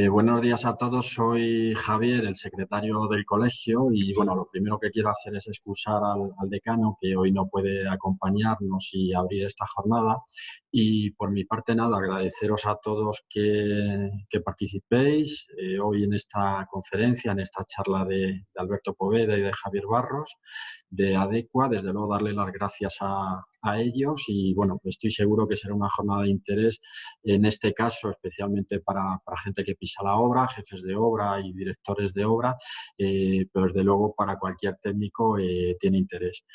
Buenos días a todos, soy Javier, el secretario del colegio y bueno, lo primero que quiero hacer es excusar al decano que hoy no puede acompañarnos y abrir esta jornada y por mi parte nada, agradeceros a todos que participéis hoy en esta conferencia, en esta charla de Alberto Poveda y de Javier Barros de ADECUA, desde luego darle las gracias a ellos y bueno, estoy seguro que será una jornada de interés en este caso, especialmente para gente que pisa la obra, jefes de obra y directores de obra, pero desde luego para cualquier técnico tiene interés.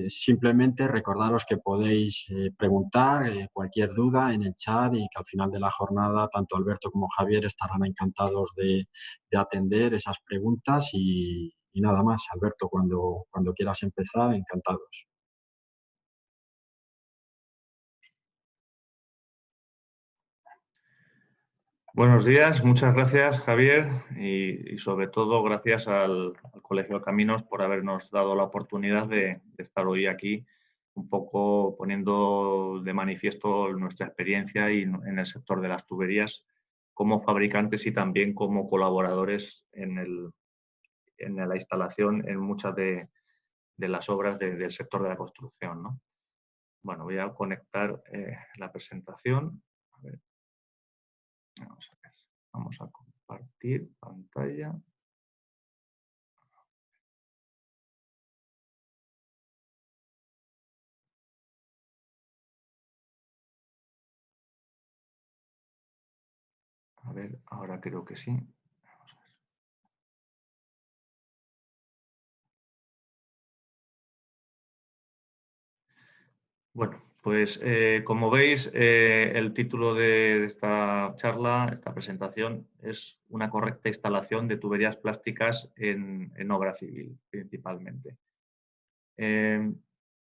Simplemente recordaros que podéis preguntar cualquier duda en el chat y que al final de la jornada tanto Alberto como Javier estarán encantados de atender esas preguntas y nada más. Alberto, cuando quieras empezar, encantados. Buenos días, muchas gracias Javier y sobre todo gracias al Colegio Caminos por habernos dado la oportunidad de estar hoy aquí un poco poniendo de manifiesto nuestra experiencia en el sector de las tuberías como fabricantes y también como colaboradores en la instalación en muchas de las obras del sector de la construcción, ¿no? Bueno, voy a conectar la presentación. A ver. Vamos a ver. Vamos a compartir pantalla. A ver, ahora creo que sí. Vamos a ver. Bueno, pues como veis, el título de esta charla, esta presentación, es una correcta instalación de tuberías plásticas en obra civil, principalmente.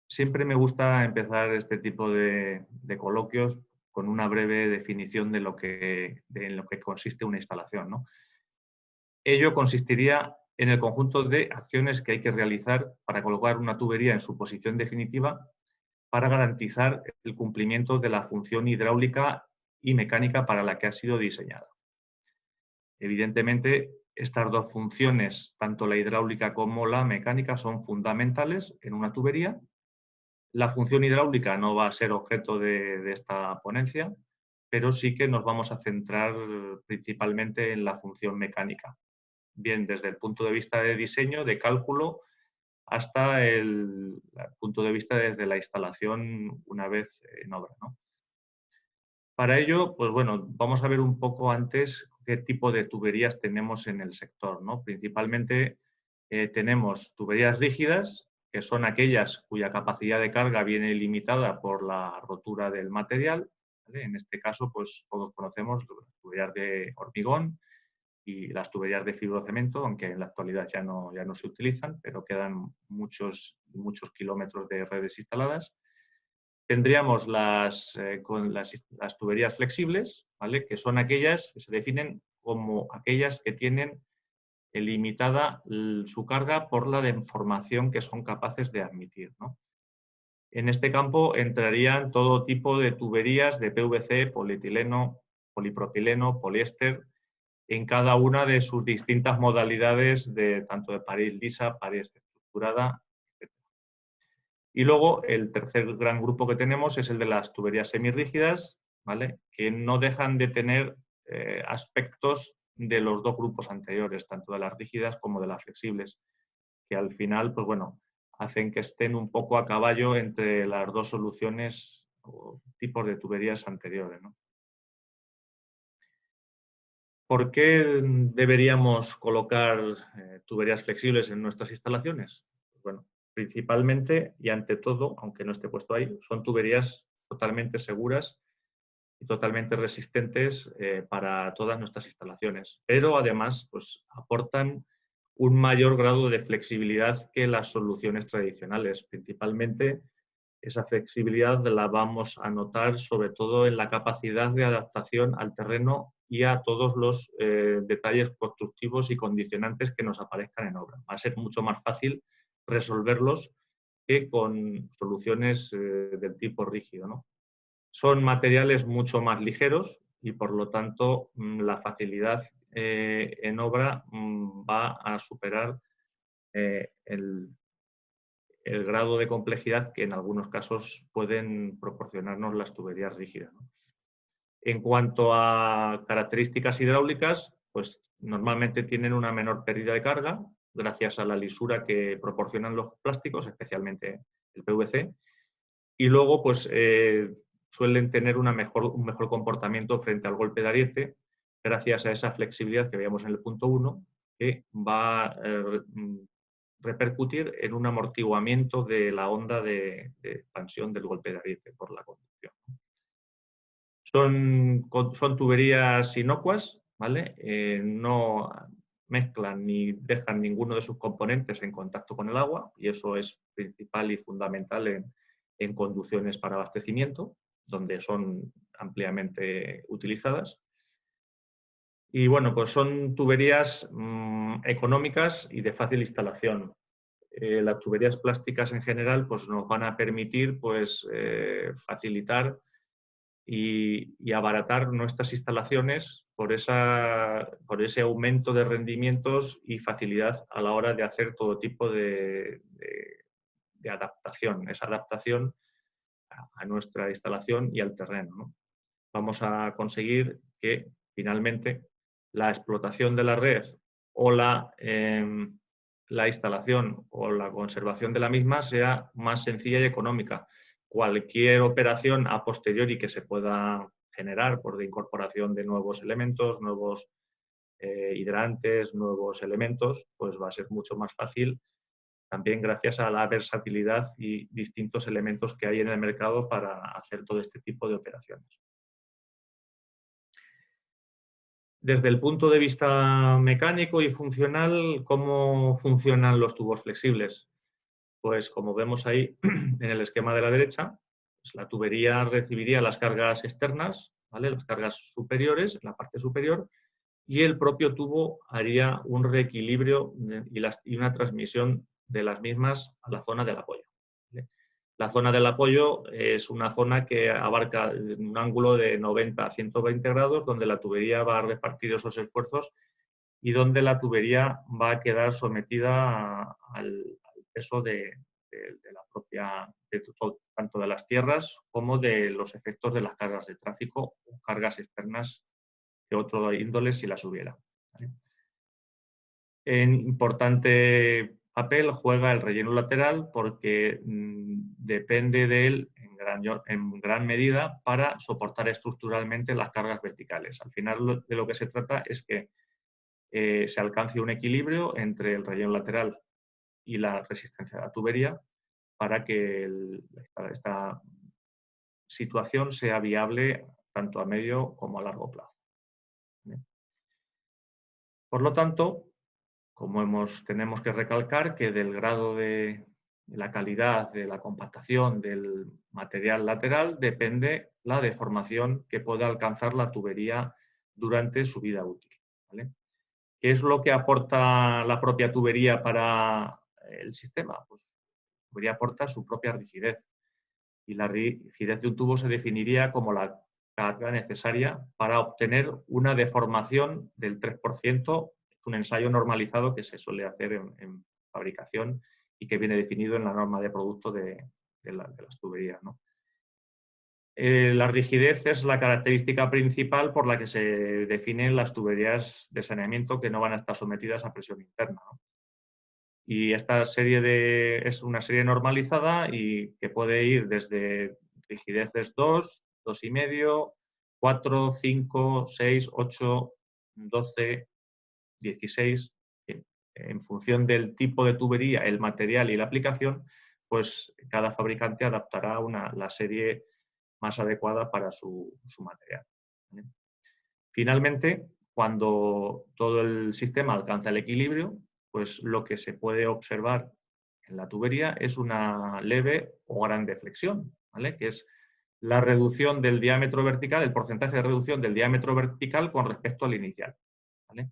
Siempre me gusta empezar este tipo de coloquios con una breve definición de en lo que consiste una instalación, ¿no? Ello consistiría en el conjunto de acciones que hay que realizar para colocar una tubería en su posición definitiva para garantizar el cumplimiento de la función hidráulica y mecánica para la que ha sido diseñada. Evidentemente, estas dos funciones, tanto la hidráulica como la mecánica, son fundamentales en una tubería. La función hidráulica no va a ser objeto de esta ponencia, pero sí que nos vamos a centrar principalmente en la función mecánica, bien desde el punto de vista de diseño, de cálculo, hasta el punto de vista desde la instalación una vez en obra, ¿no? Para ello, pues bueno, vamos a ver un poco antes qué tipo de tuberías tenemos en el sector, ¿no? Principalmente tenemos tuberías rígidas, que son aquellas cuya capacidad de carga viene limitada por la rotura del material, ¿vale? En este caso, pues todos conocemos las tuberías de hormigón y las tuberías de fibrocemento, aunque en la actualidad ya no se utilizan, pero quedan muchos kilómetros de redes instaladas. Tendríamos las tuberías flexibles, ¿vale? Que son aquellas que se definen como aquellas que tienen limitada su carga por la deformación que son capaces de admitir, ¿no? En este campo entrarían todo tipo de tuberías de PVC, polietileno, polipropileno, poliéster, en cada una de sus distintas modalidades de tanto de pared lisa, pared estructurada, etc. Y luego el tercer gran grupo que tenemos es el de las tuberías semirrígidas, ¿vale? Que no dejan de tener aspectos de los dos grupos anteriores, tanto de las rígidas como de las flexibles, que al final, pues bueno, hacen que estén un poco a caballo entre las dos soluciones o tipos de tuberías anteriores, ¿no? ¿Por qué deberíamos colocar tuberías flexibles en nuestras instalaciones? Bueno, principalmente y ante todo, aunque no esté puesto ahí, son tuberías totalmente seguras y totalmente resistentes para todas nuestras instalaciones. Pero además, pues, aportan un mayor grado de flexibilidad que las soluciones tradicionales. Principalmente, esa flexibilidad la vamos a notar sobre todo en la capacidad de adaptación al terreno y a todos los detalles constructivos y condicionantes que nos aparezcan en obra. Va a ser mucho más fácil resolverlos que con soluciones del tipo rígido, ¿no? Son materiales mucho más ligeros, y por lo tanto la facilidad en obra va a superar el grado de complejidad que en algunos casos pueden proporcionarnos las tuberías rígidas, ¿no? En cuanto a características hidráulicas, pues normalmente tienen una menor pérdida de carga gracias a la lisura que proporcionan los plásticos, especialmente el PVC, y luego pues suelen tener un mejor comportamiento frente al golpe de ariete gracias a esa flexibilidad que veíamos en el punto 1, que va a repercutir en un amortiguamiento de la onda de expansión del golpe de ariete por la conducción. Son tuberías inocuas, ¿vale? No mezclan ni dejan ninguno de sus componentes en contacto con el agua, y eso es principal y fundamental en conducciones para abastecimiento, donde son ampliamente utilizadas. Y bueno, pues son tuberías económicas y de fácil instalación. Las tuberías plásticas en general pues nos van a permitir pues, facilitar y abaratar nuestras instalaciones por ese aumento de rendimientos y facilidad a la hora de hacer todo tipo de adaptación, esa adaptación a nuestra instalación y al terreno, ¿no? Vamos a conseguir que finalmente la explotación de la red o la instalación o la conservación de la misma sea más sencilla y económica. Cualquier operación a posteriori que se pueda generar por la incorporación de nuevos elementos, nuevos hidrantes, nuevos elementos, pues va a ser mucho más fácil, también gracias a la versatilidad y distintos elementos que hay en el mercado para hacer todo este tipo de operaciones. Desde el punto de vista mecánico y funcional, ¿cómo funcionan los tubos flexibles? Pues como vemos ahí en el esquema de la derecha, pues la tubería recibiría las cargas externas, ¿vale? Las cargas superiores, en la parte superior, y el propio tubo haría un reequilibrio y una transmisión de las mismas a la zona del apoyo, ¿vale? La zona del apoyo es una zona que abarca un ángulo de 90 a 120 grados, donde la tubería va a repartir esos esfuerzos y donde la tubería va a quedar sometida al peso de la propia, tanto de las tierras como de los efectos de las cargas de tráfico o cargas externas de otro índole si las hubiera, ¿vale? En importante papel juega el relleno lateral porque depende de él en gran medida para soportar estructuralmente las cargas verticales. Al final de lo que se trata es que se alcance un equilibrio entre el relleno lateral y la resistencia de la tubería para que esta situación sea viable tanto a medio como a largo plazo. Por lo tanto, como tenemos que recalcar que del grado de la calidad de la compactación del material lateral depende la deformación que pueda alcanzar la tubería durante su vida útil, ¿vale? ¿Qué es lo que aporta la propia tubería para el sistema? Pues la tubería aporta su propia rigidez, y la rigidez de un tubo se definiría como la carga necesaria para obtener una deformación del 3%. Es un ensayo normalizado que se suele hacer en fabricación y que viene definido en la norma de producto de las tuberías, ¿no? La rigidez es la característica principal por la que se definen las tuberías de saneamiento que no van a estar sometidas a presión interna, ¿no? Y esta serie es una serie normalizada y que puede ir desde rigideces 2, 2,5, 4, 5, 6, 8, 12, 16. En función del tipo de tubería, el material y la aplicación, pues cada fabricante adaptará la serie más adecuada para su material, ¿vale? Finalmente, cuando todo el sistema alcanza el equilibrio, pues lo que se puede observar en la tubería es una leve o gran deflexión, ¿vale? Que es la reducción del diámetro vertical, el porcentaje de reducción del diámetro vertical con respecto al inicial, ¿vale?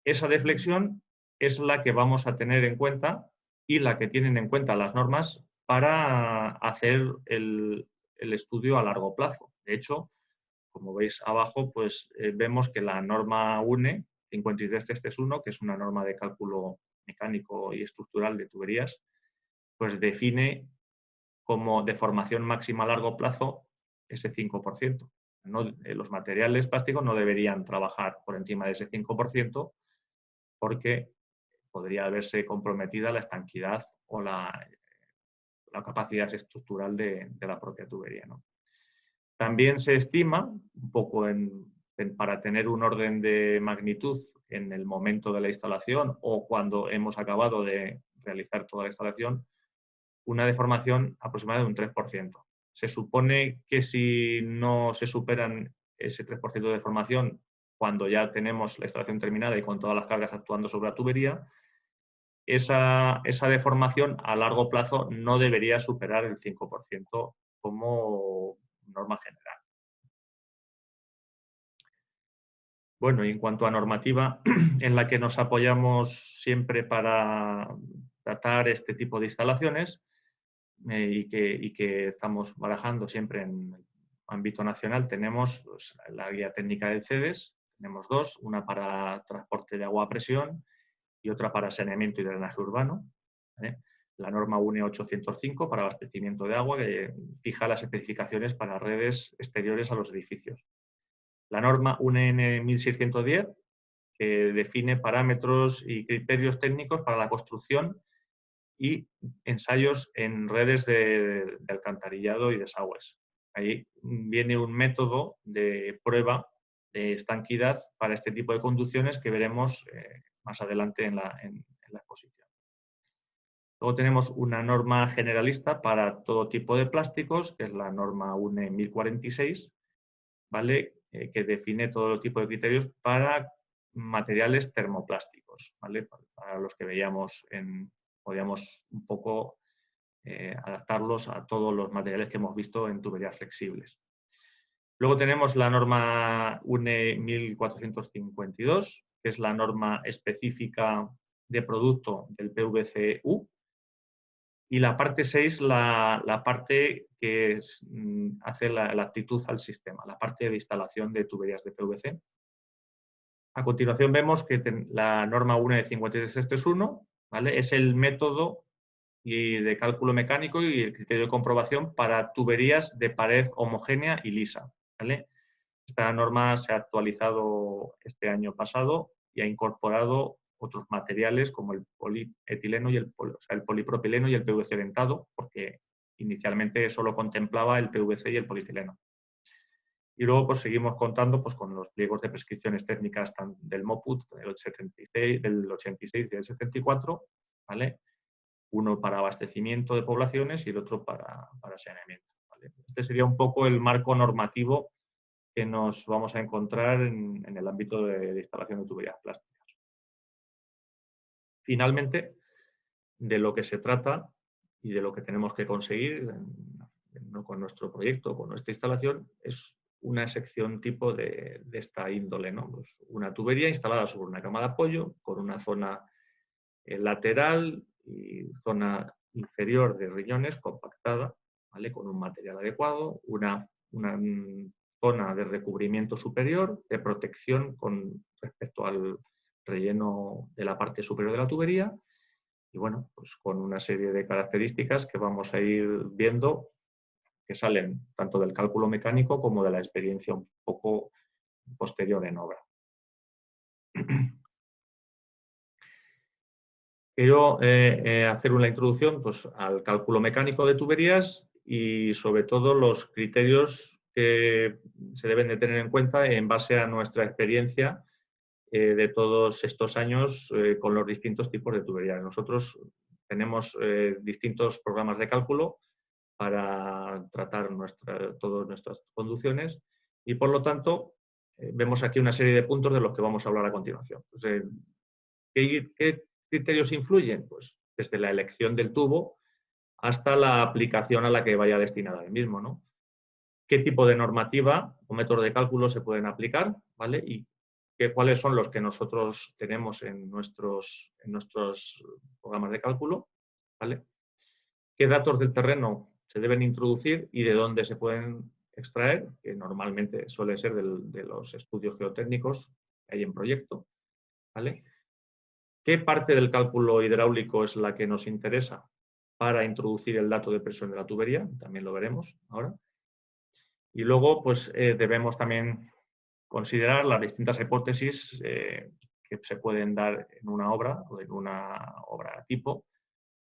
Esa deflexión es la que vamos a tener en cuenta y la que tienen en cuenta las normas para hacer el estudio a largo plazo. De hecho, como veis abajo, pues vemos que la norma UNE 53.331, que es una norma de cálculo mecánico y estructural de tuberías, pues define como deformación máxima a largo plazo ese 5%. Los materiales plásticos no deberían trabajar por encima de ese 5% porque podría verse comprometida la estanquidad o la capacidad estructural de la propia tubería, ¿no? También se estima, un poco para tener un orden de magnitud en el momento de la instalación o cuando hemos acabado de realizar toda la instalación, una deformación aproximada de un 3%. Se supone que si no se superan ese 3% de deformación cuando ya tenemos la instalación terminada y con todas las cargas actuando sobre la tubería, esa deformación a largo plazo no debería superar el 5% como norma general. Bueno, y en cuanto a normativa en la que nos apoyamos siempre para tratar este tipo de instalaciones y que estamos barajando siempre en ámbito nacional, tenemos pues, la guía técnica del CEDES, tenemos dos, una para transporte de agua a presión y otra para saneamiento y drenaje urbano. La norma UNE 805 para abastecimiento de agua, que fija las especificaciones para redes exteriores a los edificios. La norma UNE 1610, que define parámetros y criterios técnicos para la construcción y ensayos en redes de alcantarillado y desagües. Ahí viene un método de prueba de estanquidad para este tipo de conducciones que veremos más adelante en la exposición. Luego tenemos una norma generalista para todo tipo de plásticos, que es la norma UNE 1046, ¿vale? Que define todo tipo de criterios para materiales termoplásticos, ¿vale? Para los que veíamos, podíamos un poco adaptarlos a todos los materiales que hemos visto en tuberías flexibles. Luego tenemos la norma UNE 1452, que es la norma específica de producto del PVC-U, y la parte 6, la parte que hace la actitud al sistema, la parte de instalación de tuberías de PVC. A continuación vemos que la norma 1 de 53.331, ¿vale? Es el método de cálculo mecánico y el criterio de comprobación para tuberías de pared homogénea y lisa, ¿vale? Esta norma se ha actualizado este año pasado y ha incorporado otros materiales como el polietileno y el polipropileno y el PVC dentado, porque inicialmente solo contemplaba el PVC y el polietileno. Y luego pues, seguimos contando pues, con los pliegos de prescripciones técnicas del MOPUT, del 86 y del 74, ¿vale? Uno para abastecimiento de poblaciones y el otro para saneamiento, ¿vale? Este sería un poco el marco normativo que nos vamos a encontrar en el ámbito de instalación de tuberías plásticas. Finalmente, de lo que se trata y de lo que tenemos que conseguir con nuestro proyecto, con nuestra instalación, es una sección tipo de esta índole, ¿no? Pues una tubería instalada sobre una cama de apoyo con una zona lateral y zona inferior de riñones compactada, ¿vale? Con un material adecuado, una zona de recubrimiento superior, de protección con respecto al relleno de la parte superior de la tubería y bueno, pues con una serie de características que vamos a ir viendo que salen tanto del cálculo mecánico como de la experiencia un poco posterior en obra. Quiero hacer una introducción pues, al cálculo mecánico de tuberías y sobre todo los criterios que se deben de tener en cuenta en base a nuestra experiencia de todos estos años con los distintos tipos de tuberías. Nosotros tenemos distintos programas de cálculo para tratar todas nuestras conducciones y por lo tanto vemos aquí una serie de puntos de los que vamos a hablar a continuación. Pues, ¿qué criterios influyen? Pues desde la elección del tubo hasta la aplicación a la que vaya destinada el mismo, ¿no? ¿Qué tipo de normativa o método de cálculo se pueden aplicar? ¿Vale? Y cuáles son los que nosotros tenemos en nuestros programas de cálculo, ¿vale? ¿Qué datos del terreno se deben introducir y de dónde se pueden extraer, que normalmente suele ser de los estudios geotécnicos que hay en proyecto, ¿vale? ¿Qué parte del cálculo hidráulico es la que nos interesa para introducir el dato de presión de la tubería? También lo veremos ahora. Y luego, pues debemos también considerar las distintas hipótesis que se pueden dar en una obra o en una obra tipo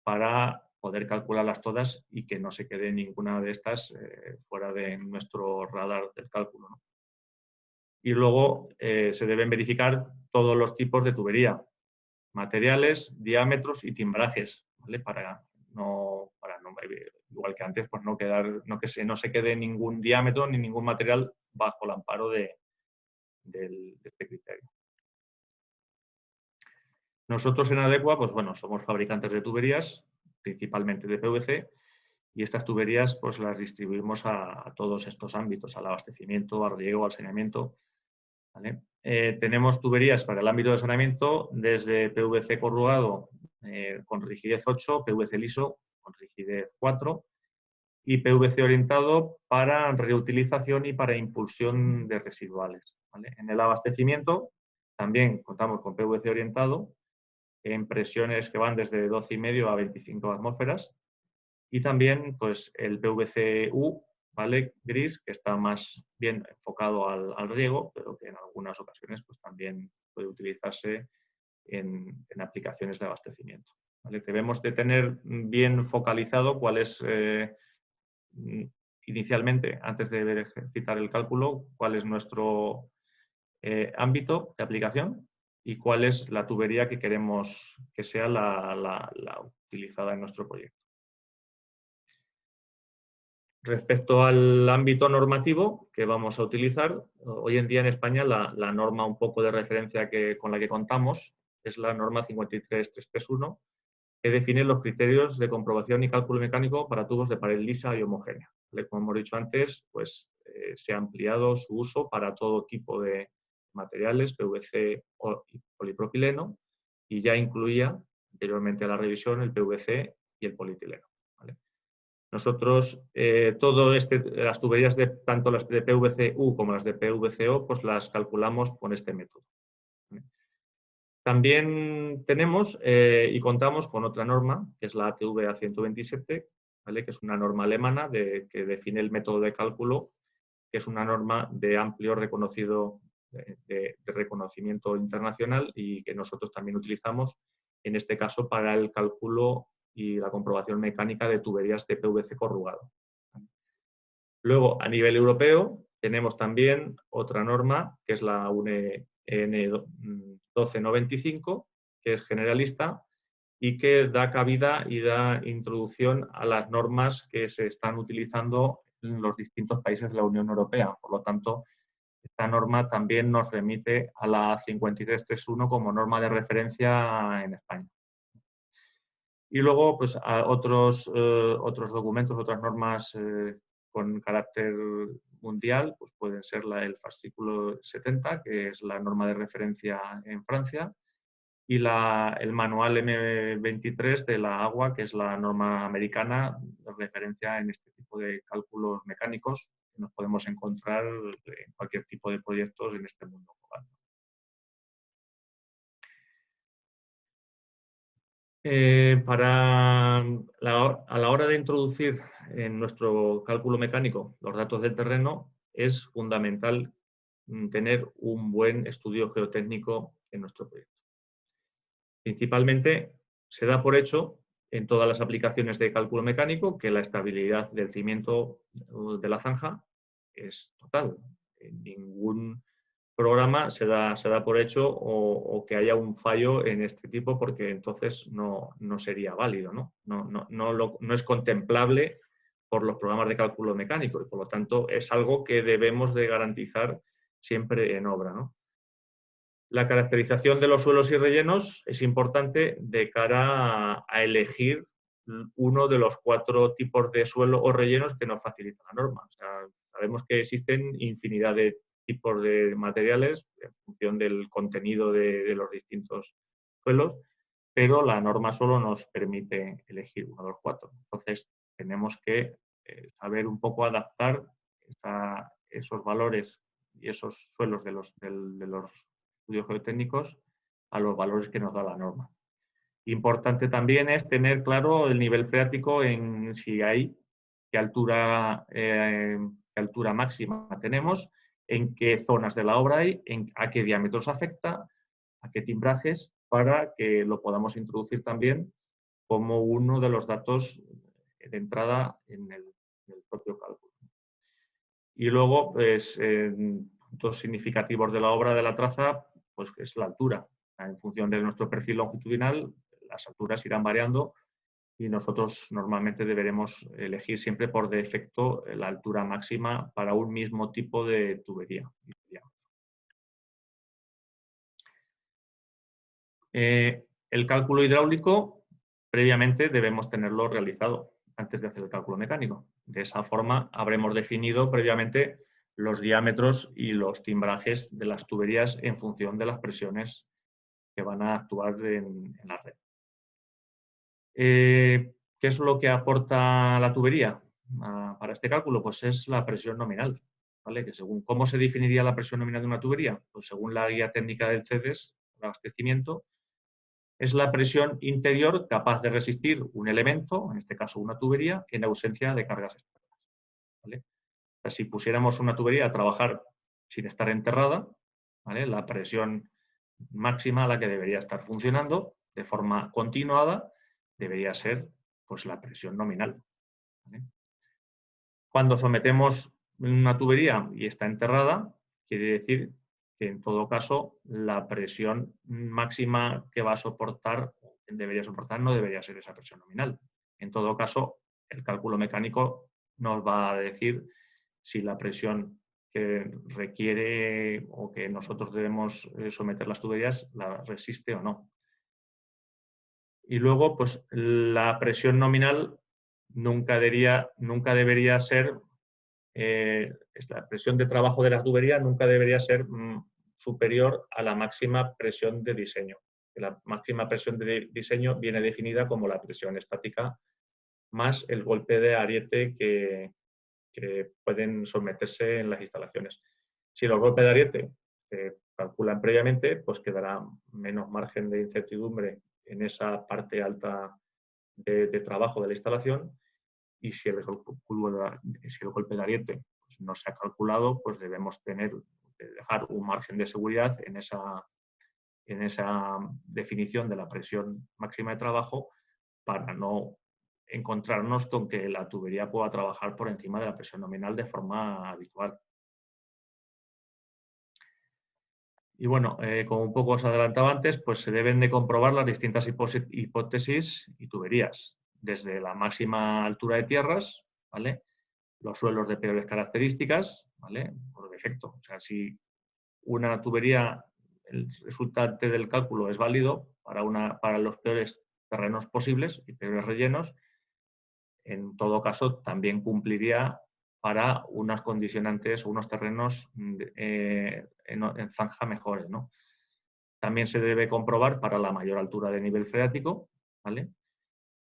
para poder calcularlas todas y que no se quede ninguna de estas fuera de nuestro radar del cálculo, ¿no? Y luego se deben verificar todos los tipos de tubería, materiales, diámetros y timbrajes, ¿vale? Para no, igual que antes, pues no se quede ningún diámetro ni ningún material bajo el amparo de este criterio. Nosotros en Adecua, pues bueno, somos fabricantes de tuberías, principalmente de PVC, y estas tuberías pues las distribuimos a todos estos ámbitos, al abastecimiento, al riego, al saneamiento, ¿vale? Tenemos tuberías para el ámbito de saneamiento desde PVC corrugado con rigidez 8, PVC liso con rigidez 4 y PVC orientado para reutilización y para impulsión de residuales, ¿vale? En el abastecimiento también contamos con PVC orientado en presiones que van desde 12,5 a 25 atmósferas y también pues, el PVC-U, ¿vale? Gris, que está más bien enfocado al riego, pero que en algunas ocasiones pues, también puede utilizarse en aplicaciones de abastecimiento, ¿vale? Debemos de tener bien focalizado cuál es, inicialmente, antes de ejercitar el cálculo, cuál es nuestro ámbito de aplicación y cuál es la tubería que queremos que sea la utilizada en nuestro proyecto. Respecto al ámbito normativo que vamos a utilizar, hoy en día en España la norma un poco de referencia con la que contamos es la norma 53331, que define los criterios de comprobación y cálculo mecánico para tubos de pared lisa y homogénea. Como hemos dicho antes, pues, se ha ampliado su uso para todo tipo de materiales, PVC y polipropileno, y ya incluía anteriormente a la revisión el PVC y el polietileno, ¿vale? Nosotros, las tuberías tanto las de PVC-U como las de PVC-O, pues las calculamos con este método. También tenemos y contamos con otra norma, que es la ATV A127, ¿vale? Que es una norma alemana que define el método de cálculo, que es una norma de amplio reconocido, de reconocimiento internacional y que nosotros también utilizamos, en este caso, para el cálculo y la comprobación mecánica de tuberías de PVC corrugado. Luego, a nivel europeo, tenemos también otra norma, que es la UNE 12995, que es generalista y que da cabida y da introducción a las normas que se están utilizando en los distintos países de la Unión Europea. Por lo tanto, esta norma también nos remite a la 5331 como norma de referencia en España. Y luego, pues, a otros documentos, otras normas con carácter mundial, pues pueden ser el fascículo 70, que es la norma de referencia en Francia, y el manual M23 de la agua, que es la norma americana de referencia en este tipo de cálculos mecánicos que nos podemos encontrar en cualquier tipo de proyectos en este mundo global. A la hora de introducir en nuestro cálculo mecánico los datos del terreno, es fundamental tener un buen estudio geotécnico en nuestro proyecto. Principalmente se da por hecho en todas las aplicaciones de cálculo mecánico que la estabilidad del cimiento de la zanja es total. En ningún programa se da por hecho o que haya un fallo en este tipo, porque entonces no sería válido, ¿no? No es contemplable por los programas de cálculo mecánico y por lo tanto es algo que debemos de garantizar siempre en obra, ¿no? La caracterización de los suelos y rellenos es importante de cara a elegir uno de los 4 tipos de suelo o rellenos que nos facilita la norma. O sea, sabemos que existen infinidad de tipos de materiales en función del contenido de los distintos suelos, pero la norma solo nos permite elegir uno de los 4. Entonces, tenemos que saber un poco adaptar esos valores y esos suelos de los estudios geotécnicos a los valores que nos da la norma. Importante también es tener claro el nivel freático en si hay, qué altura máxima tenemos, en qué zonas de la obra hay, a qué diámetros afecta, a qué timbrajes, para que lo podamos introducir también como uno de los datos de entrada en el propio cálculo. Y luego, pues, puntos significativos de la obra de la traza, pues es la altura. En función de nuestro perfil longitudinal, las alturas irán variando y nosotros normalmente deberemos elegir siempre por defecto la altura máxima para un mismo tipo de tubería. El cálculo hidráulico, previamente debemos tenerlo realizado antes de hacer el cálculo mecánico. De esa forma habremos definido previamente los diámetros y los timbrajes de las tuberías en función de las presiones que van a actuar en la red. ¿Qué es lo que aporta la tubería para este cálculo? Pues es la presión nominal. ¿Vale? Que según cómo se definiría la presión nominal de una tubería, pues según la guía técnica del CEDES, el abastecimiento, es la presión interior capaz de resistir un elemento, en este caso una tubería, en ausencia de cargas externas. ¿Vale? O sea, si pusiéramos una tubería a trabajar sin estar enterrada, ¿vale? La presión máxima a la que debería estar funcionando de forma continuada debería ser, pues, la presión nominal. ¿Vale? Cuando sometemos una tubería y está enterrada, quiere decir que en todo caso la presión máxima que va a soportar, debería soportar, no debería ser esa presión nominal. En todo caso, el cálculo mecánico nos va a decir si la presión que requiere o que nosotros debemos someter las tuberías la resiste o no. Y luego, pues la presión nominal nunca debería ser, la presión de trabajo de la tubería nunca debería ser superior a la máxima presión de diseño. La máxima presión de diseño viene definida como la presión estática más el golpe de ariete que pueden someterse en las instalaciones. Si los golpes de ariete se calculan previamente, pues quedará menos margen de incertidumbre en esa parte alta de trabajo de la instalación, y si el golpe de ariete pues no se ha calculado, pues debemos dejar un margen de seguridad en esa definición de la presión máxima de trabajo para no encontrarnos con que la tubería pueda trabajar por encima de la presión nominal de forma habitual. Y bueno, como un poco os adelantaba antes, pues se deben de comprobar las distintas hipótesis y tuberías, desde la máxima altura de tierras, ¿vale? Los suelos de peores características, ¿vale? Por defecto. O sea, si una tubería, el resultante del cálculo es válido para los peores terrenos posibles y peores rellenos, en todo caso también cumpliría para unas condicionantes o unos terrenos en zanja mejores, ¿no? También se debe comprobar para la mayor altura de nivel freático, ¿vale?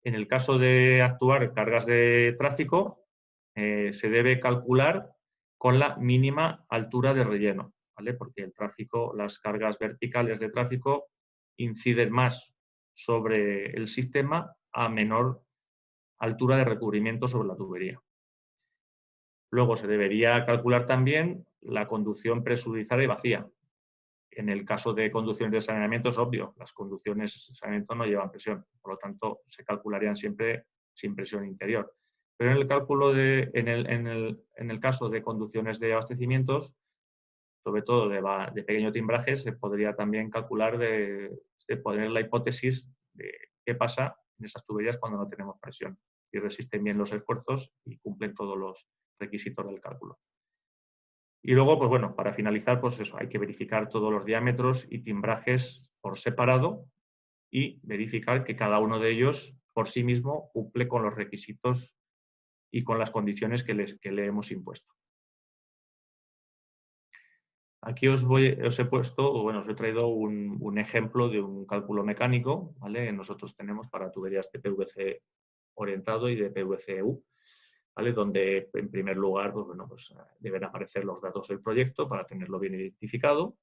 En el caso de actuar cargas de tráfico, se debe calcular con la mínima altura de relleno, ¿vale? Porque el tráfico, las cargas verticales de tráfico inciden más sobre el sistema a menor altura de recubrimiento sobre la tubería. Luego se debería calcular también la conducción presurizada y vacía. En el caso de conducciones de saneamiento es obvio, las conducciones de saneamiento no llevan presión, por lo tanto se calcularían siempre sin presión interior. Pero en el cálculo en el caso de conducciones de abastecimientos, sobre todo de pequeño timbraje, se podría también calcular de poner la hipótesis de qué pasa en esas tuberías cuando no tenemos presión, si resisten bien los esfuerzos y cumplen todos los requisitos del cálculo. Y luego, pues bueno, para finalizar, pues eso, hay que verificar todos los diámetros y timbrajes por separado y verificar que cada uno de ellos por sí mismo cumple con los requisitos y con las condiciones que le hemos impuesto. Aquí os he traído un ejemplo de un cálculo mecánico, ¿vale? Nosotros tenemos para tuberías de PVC orientado y de PVC-EU. ¿vale? Donde, en primer lugar, pues, bueno, pues, deben aparecer los datos del proyecto para tenerlo bien identificado.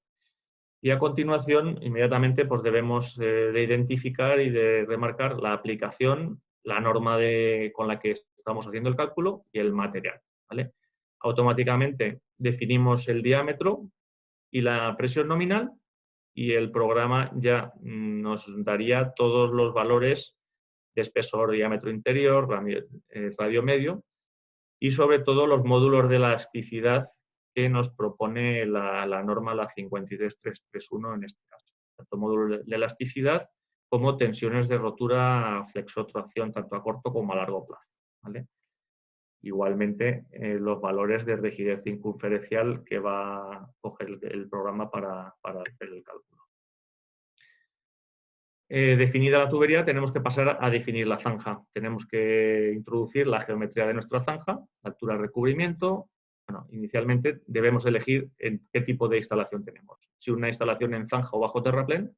Y a continuación, inmediatamente, pues debemos de identificar y de remarcar la aplicación, la norma con la que estamos haciendo el cálculo y el material, ¿vale? Automáticamente definimos el diámetro y la presión nominal y el programa ya nos daría todos los valores de espesor, diámetro interior, radio medio y sobre todo los módulos de elasticidad que nos propone la norma, la 53331 en este caso. Tanto módulos de elasticidad como tensiones de rotura, flexotracción, tanto a corto como a largo plazo, ¿vale? Igualmente, los valores de rigidez circunferencial que va a coger el programa para hacer el cálculo. Definida la tubería, tenemos que pasar a definir la zanja. Tenemos que introducir la geometría de nuestra zanja, la altura de recubrimiento. Bueno, inicialmente debemos elegir en qué tipo de instalación tenemos. Si una instalación en zanja o bajo terraplén,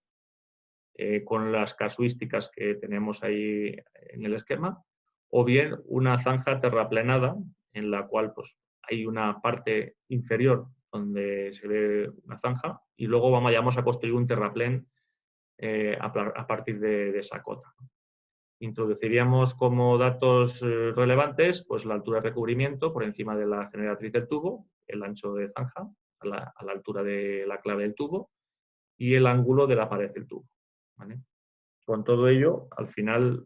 con las casuísticas que tenemos ahí en el esquema, o bien una zanja terraplenada, en la cual pues, hay una parte inferior donde se ve una zanja y luego vamos a construir un terraplén a partir de esa cota. Introduciríamos como datos relevantes pues, la altura de recubrimiento por encima de la generatriz del tubo, el ancho de zanja a la altura de la clave del tubo y el ángulo de la pared del tubo, ¿vale? Con todo ello, al final,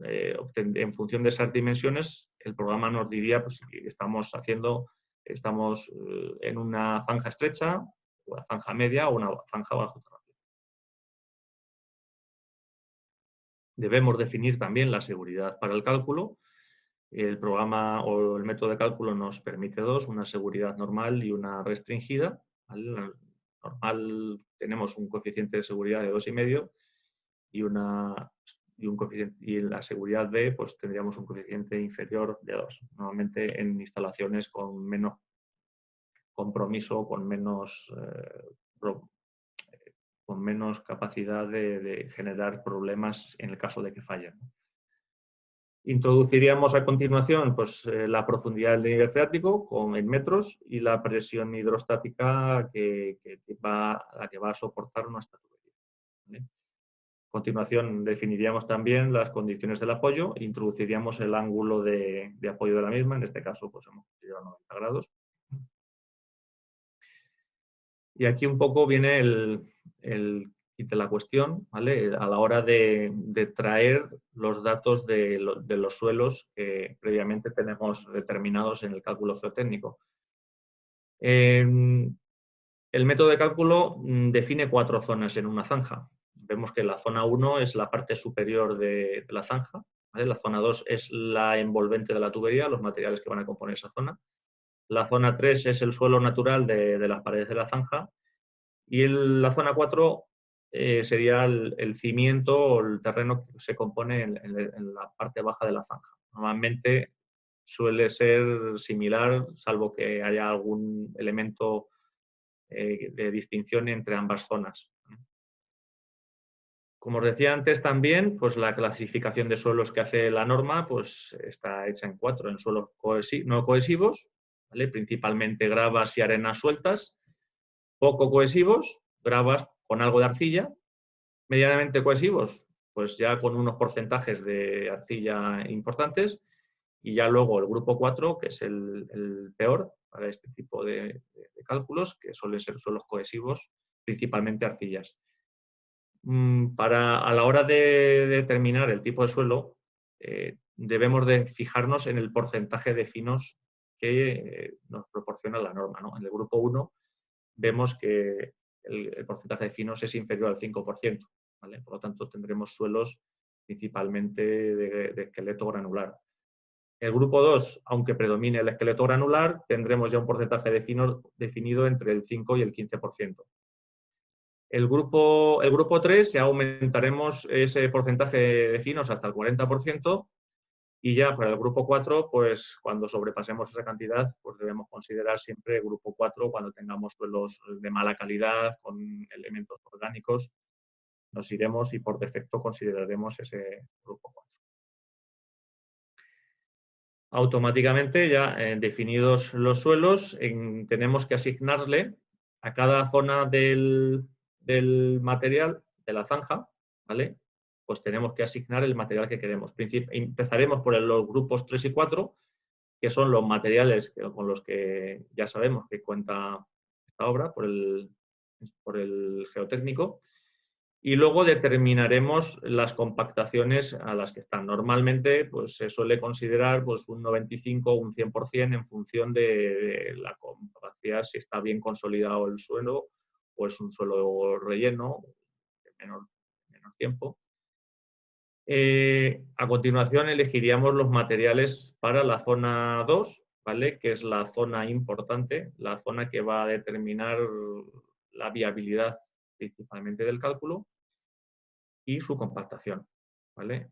en función de esas dimensiones, el programa nos diría pues, si estamos en una zanja estrecha, una zanja media o una zanja bajo terraplén. Debemos definir también la seguridad para el cálculo. El programa o el método de cálculo nos permite dos, una seguridad normal y una restringida, ¿vale? La normal tenemos un coeficiente de seguridad de 2,5 y y en la seguridad B pues tendríamos un coeficiente inferior de 2. Normalmente en instalaciones con menos compromiso, con menos capacidad de generar problemas en el caso de que fallen. Introduciríamos a continuación pues, la profundidad del nivel freático en metros y la presión hidrostática a la que va a soportar nuestra tubería, ¿vale? A continuación definiríamos también las condiciones del apoyo e introduciríamos el ángulo de apoyo de la misma, en este caso pues hemos considerado 90 grados. Y aquí un poco viene de la cuestión, ¿vale? A la hora de traer los datos de los suelos que previamente tenemos determinados en el cálculo geotécnico. El método de cálculo define 4 zonas en una zanja. Vemos que la zona 1 es la parte superior de la zanja, ¿vale? La zona 2 es la envolvente de la tubería, los materiales que van a componer esa zona. La zona 3 es el suelo natural de las paredes de la zanja. Y la zona 4 sería el cimiento o el terreno que se compone en la parte baja de la zanja. Normalmente suele ser similar, salvo que haya algún elemento de distinción entre ambas zonas. Como os decía antes también, pues la clasificación de suelos que hace la norma pues está hecha en 4, en suelos no cohesivos, ¿vale? Principalmente gravas y arenas sueltas, poco cohesivos, gravas con algo de arcilla, medianamente cohesivos, pues ya con unos porcentajes de arcilla importantes, y ya luego el grupo 4, que es el peor para este tipo de cálculos, que suelen ser suelos cohesivos, principalmente arcillas. A la hora de determinar el tipo de suelo, debemos de fijarnos en el porcentaje de finos que nos proporciona la norma, ¿no? En el grupo 1 vemos que el porcentaje de finos es inferior al 5%, ¿vale? Por lo tanto, tendremos suelos principalmente de esqueleto granular. El grupo 2, aunque predomine el esqueleto granular, tendremos ya un porcentaje de finos definido entre el 5 y el 15%. El grupo 3 ya aumentaremos ese porcentaje de finos hasta el 40%, y ya para el grupo 4, pues cuando sobrepasemos esa cantidad, pues debemos considerar siempre el grupo 4 cuando tengamos suelos de mala calidad, con elementos orgánicos, nos iremos y por defecto consideraremos ese grupo 4. automáticamente, ya definidos los suelos, tenemos que asignarle a cada zona del material, de la zanja, ¿vale? Pues tenemos que asignar el material que queremos. Empezaremos por los grupos 3 y 4, que son los materiales con los que ya sabemos que cuenta esta obra por el geotécnico, y luego determinaremos las compactaciones a las que están. Normalmente pues, se suele considerar pues, un 95 o un 100% en función de la capacidad, si está bien consolidado el suelo o es un suelo relleno, de menor tiempo. A continuación elegiríamos los materiales para la zona 2, ¿vale? Que es la zona importante, la zona que va a determinar la viabilidad principalmente del cálculo y su compactación, ¿vale?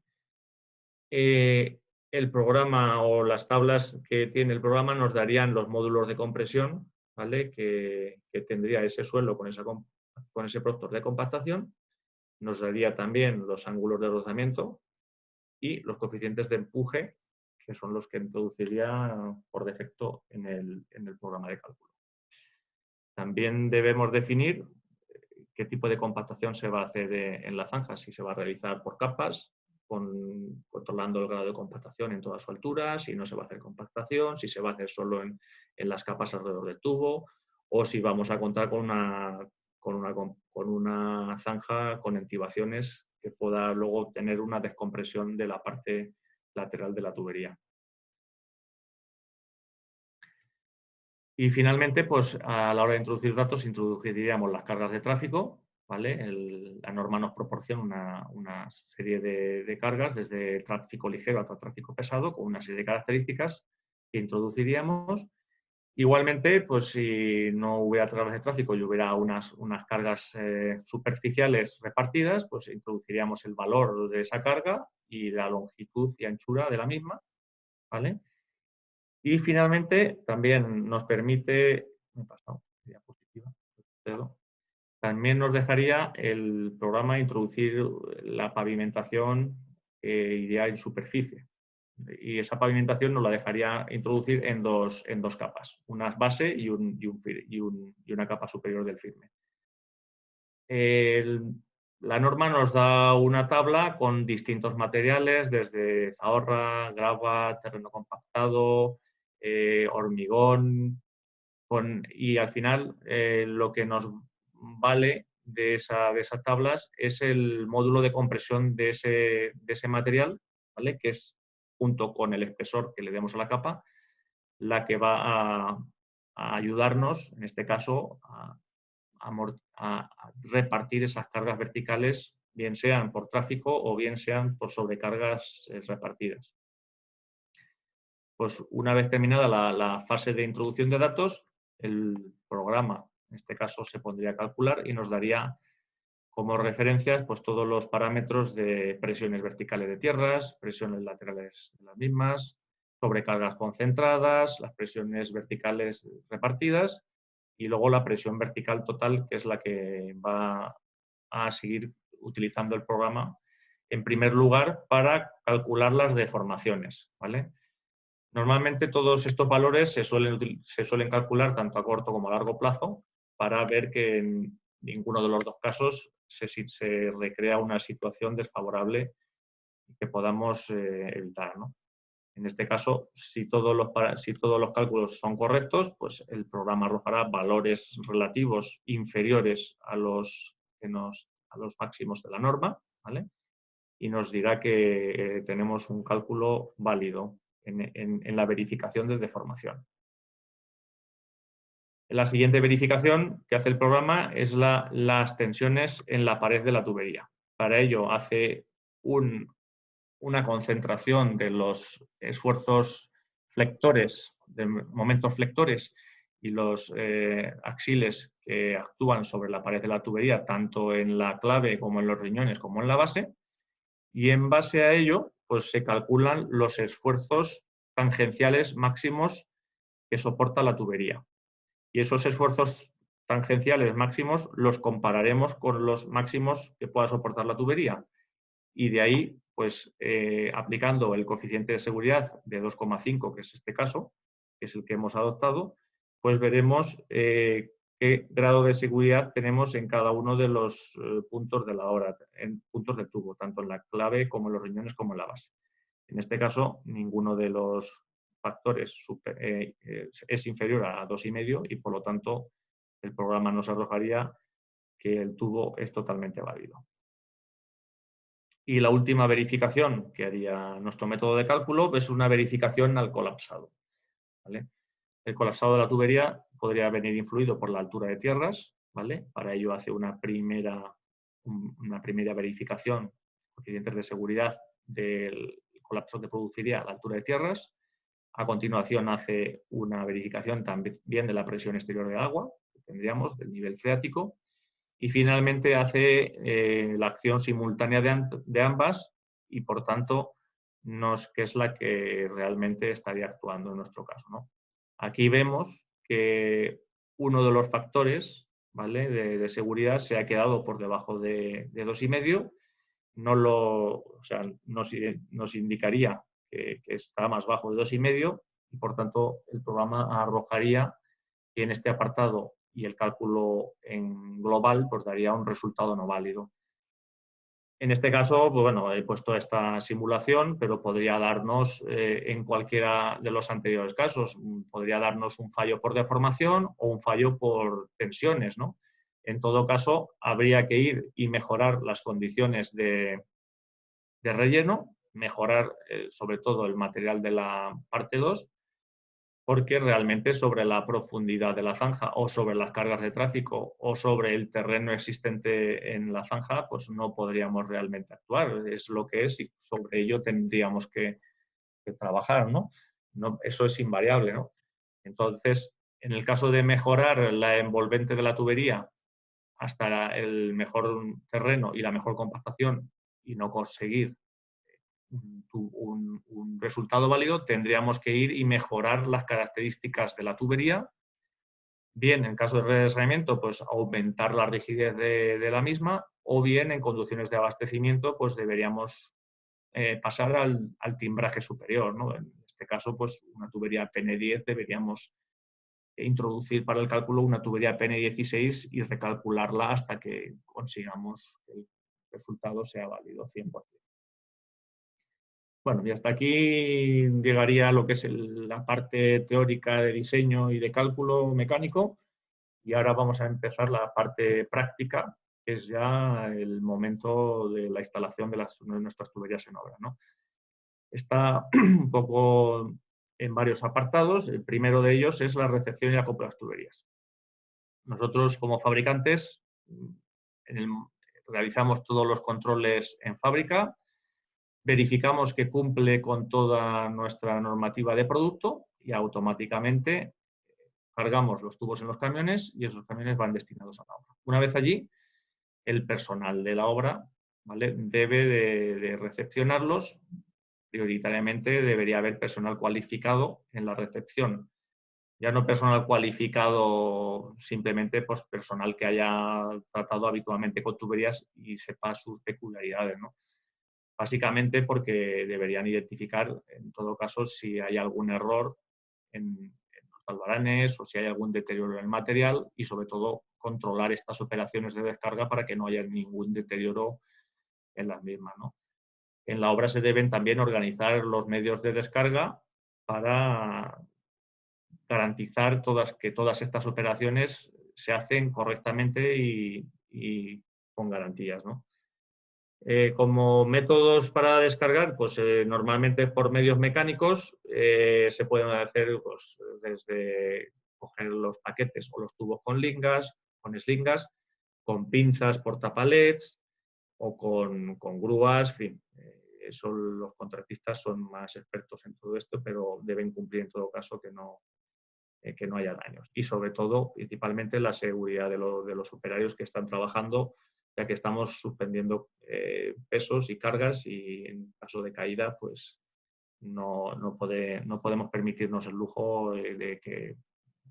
El programa o las tablas que tiene el programa nos darían los módulos de compresión, ¿vale? Que tendría ese suelo con ese productor de compactación. Nos daría también los ángulos de rozamiento y los coeficientes de empuje, que son los que introduciría por defecto en el programa de cálculo. También debemos definir qué tipo de compactación se va a hacer en la zanja, si se va a realizar por capas, controlando el grado de compactación en toda su altura, si no se va a hacer compactación, si se va a hacer solo en las capas alrededor del tubo, o si vamos a contar con una zanja con entibaciones que pueda luego tener una descompresión de la parte lateral de la tubería. Y finalmente, pues a la hora de introducir datos, introduciríamos las cargas de tráfico, ¿vale? La norma nos proporciona una serie de cargas, desde tráfico ligero hasta tráfico pesado, con una serie de características que introduciríamos. Igualmente, pues si no hubiera cargas de tráfico y hubiera unas cargas superficiales repartidas, pues introduciríamos el valor de esa carga y la longitud y anchura de la misma, ¿vale? Y finalmente también nos permite, también nos dejaría el programa introducir la pavimentación que iría en superficie. Y esa pavimentación nos la dejaría introducir en dos capas, una base y una capa superior del firme. La norma nos da una tabla con distintos materiales, desde zahorra, grava, terreno compactado, hormigón, y al final lo que nos vale de esas tablas es el módulo de compresión de ese material, ¿vale? Que es, junto con el espesor que le demos a la capa, la que va a ayudarnos, en este caso, a repartir esas cargas verticales, bien sean por tráfico o bien sean por sobrecargas repartidas. Pues una vez terminada la fase de introducción de datos, el programa, en este caso, se pondría a calcular y nos daría como referencias pues, todos los parámetros de presiones verticales de tierras, presiones laterales de las mismas, sobrecargas concentradas, las presiones verticales repartidas y luego la presión vertical total, que es la que va a seguir utilizando el programa en primer lugar para calcular las deformaciones, ¿vale? Normalmente todos estos valores se suelen calcular tanto a corto como a largo plazo para ver que en ninguno de los dos casos se recrea una situación desfavorable que podamos evitar, ¿no? En este caso, si todos los cálculos son correctos, pues el programa arrojará valores relativos inferiores a los máximos de la norma, ¿vale? Y nos dirá que tenemos un cálculo válido en la verificación de deformación. La siguiente verificación que hace el programa es las tensiones en la pared de la tubería. Para ello hace una concentración de los esfuerzos flectores, de momentos flectores y los axiles que actúan sobre la pared de la tubería, tanto en la clave como en los riñones como en la base, y en base a ello pues, se calculan los esfuerzos tangenciales máximos que soporta la tubería. Y esos esfuerzos tangenciales máximos los compararemos con los máximos que pueda soportar la tubería. y de ahí, pues aplicando el coeficiente de seguridad de 2,5, que es este caso, que es el que hemos adoptado, pues veremos qué grado de seguridad tenemos en cada uno de los puntos de la obra, en puntos de tubo, tanto en la clave como en los riñones como en la base. En este caso, ninguno de los factores es inferior a 2,5 y por lo tanto el programa nos arrojaría que el tubo es totalmente válido. Y la última verificación que haría nuestro método de cálculo es una verificación al colapsado, ¿vale? El colapsado de la tubería podría venir influido por la altura de tierras, ¿vale? Para ello hace una primera verificación, coeficientes de seguridad del colapso que produciría a la altura de tierras. A continuación hace una verificación también de la presión exterior del agua, que tendríamos, del nivel freático, y finalmente hace la acción simultánea de ambas y, por tanto, que es la que realmente estaría actuando en nuestro caso, ¿no? Aquí vemos que uno de los factores, ¿vale?, de seguridad se ha quedado por debajo de 2,5. O sea, nos indicaría que está más bajo de 2,5 y, por tanto, el programa arrojaría que en este apartado y el cálculo en global pues daría un resultado no válido. En este caso, pues bueno, he puesto esta simulación, pero podría darnos en cualquiera de los anteriores casos. Podría darnos un fallo por deformación o un fallo por tensiones, ¿no? En todo caso, habría que ir y mejorar las condiciones de relleno, mejorar sobre todo el material de la parte 2, porque realmente sobre la profundidad de la zanja o sobre las cargas de tráfico o sobre el terreno existente en la zanja, pues no podríamos realmente actuar. Es lo que es y sobre ello tendríamos que trabajar, ¿no? Eso es invariable, ¿no? Entonces, en el caso de mejorar la envolvente de la tubería hasta el mejor terreno y la mejor compactación y no conseguir un resultado válido, tendríamos que ir y mejorar las características de la tubería. Bien, en caso de redesayamiento, pues aumentar la rigidez de la misma, o bien en conducciones de abastecimiento, pues deberíamos pasar al timbraje superior, ¿no? En este caso, pues una tubería PN10 deberíamos introducir para el cálculo una tubería PN16 y recalcularla hasta que consigamos que el resultado sea válido 100%. Bueno, y hasta aquí llegaría lo que es la parte teórica de diseño y de cálculo mecánico. Y ahora vamos a empezar la parte práctica, que es ya el momento de la instalación de nuestras tuberías en obra, ¿no? Está un poco en varios apartados. El primero de ellos es la recepción y acoplo de las tuberías. Nosotros, como fabricantes, realizamos todos los controles en fábrica, verificamos que cumple con toda nuestra normativa de producto y automáticamente cargamos los tubos en los camiones y esos camiones van destinados a la obra. Una vez allí, el personal de la obra, ¿vale?, debe de recepcionarlos. Prioritariamente debería haber personal cualificado en la recepción. Ya no personal cualificado simplemente, pues personal que haya tratado habitualmente con tuberías y sepa sus peculiaridades, ¿no? Básicamente porque deberían identificar, en todo caso, si hay algún error en los albaranes o si hay algún deterioro en el material y, sobre todo, controlar estas operaciones de descarga para que no haya ningún deterioro en las mismas, ¿no? En la obra se deben también organizar los medios de descarga para garantizar que todas estas operaciones se hacen correctamente y con garantías, ¿no? Como métodos para descargar, pues normalmente por medios mecánicos se pueden hacer, pues, desde coger los paquetes o los tubos con slingas, con pinzas portapalets o con grúas, en fin. Los contratistas son más expertos en todo esto, pero deben cumplir en todo caso que no haya daños. Y sobre todo, principalmente, la seguridad de los operarios que están trabajando, ya que estamos suspendiendo pesos y cargas y en caso de caída, pues no podemos permitirnos el lujo de que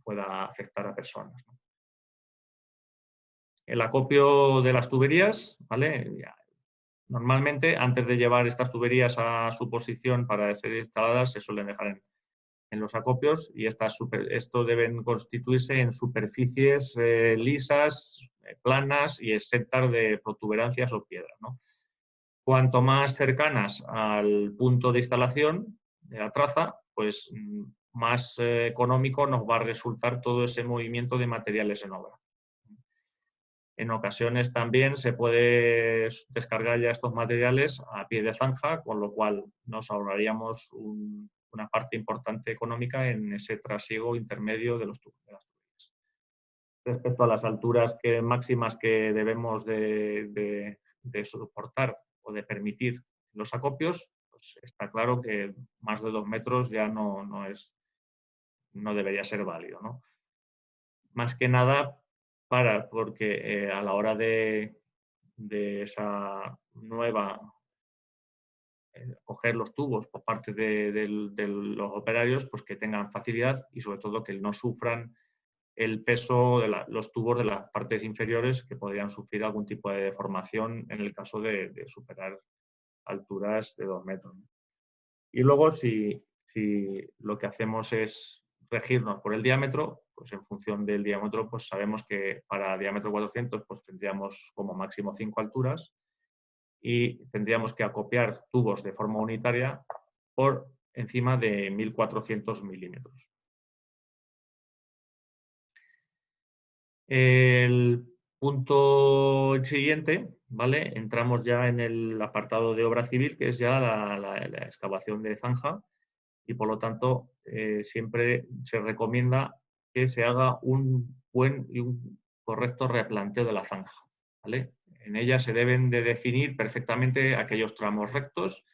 pueda afectar a personas, ¿no? El acopio de las tuberías, ¿vale? Normalmente, antes de llevar estas tuberías a su posición para ser instaladas, se suelen dejar en los acopios y esto deben constituirse en superficies lisas, planas y exentas de protuberancias o piedras, ¿no? Cuanto más cercanas al punto de instalación de la traza, pues más económico nos va a resultar todo ese movimiento de materiales en obra. En ocasiones también se puede descargar ya estos materiales a pie de zanja, con lo cual nos ahorraríamos una parte importante económica en ese trasiego intermedio de las tuberías. Respecto a las alturas máximas que debemos de soportar o de permitir los acopios, pues está claro que más de 2 metros ya no debería ser válido, ¿no? Más que nada porque a la hora de esa nueva coger los tubos por parte de los operarios, pues que tengan facilidad y sobre todo que no sufran el peso de los tubos de las partes inferiores, que podrían sufrir algún tipo de deformación en el caso de superar alturas de 2 metros. Y luego, si lo que hacemos es regirnos por el diámetro, pues en función del diámetro, pues sabemos que para diámetro 400 pues tendríamos como máximo 5 alturas y tendríamos que acopiar tubos de forma unitaria por encima de 1400 milímetros. El punto siguiente, ¿vale? Entramos ya en el apartado de obra civil, que es ya la excavación de zanja, y por lo tanto siempre se recomienda que se haga un buen y un correcto replanteo de la zanja, ¿vale? En ella se deben de definir perfectamente aquellos tramos rectos,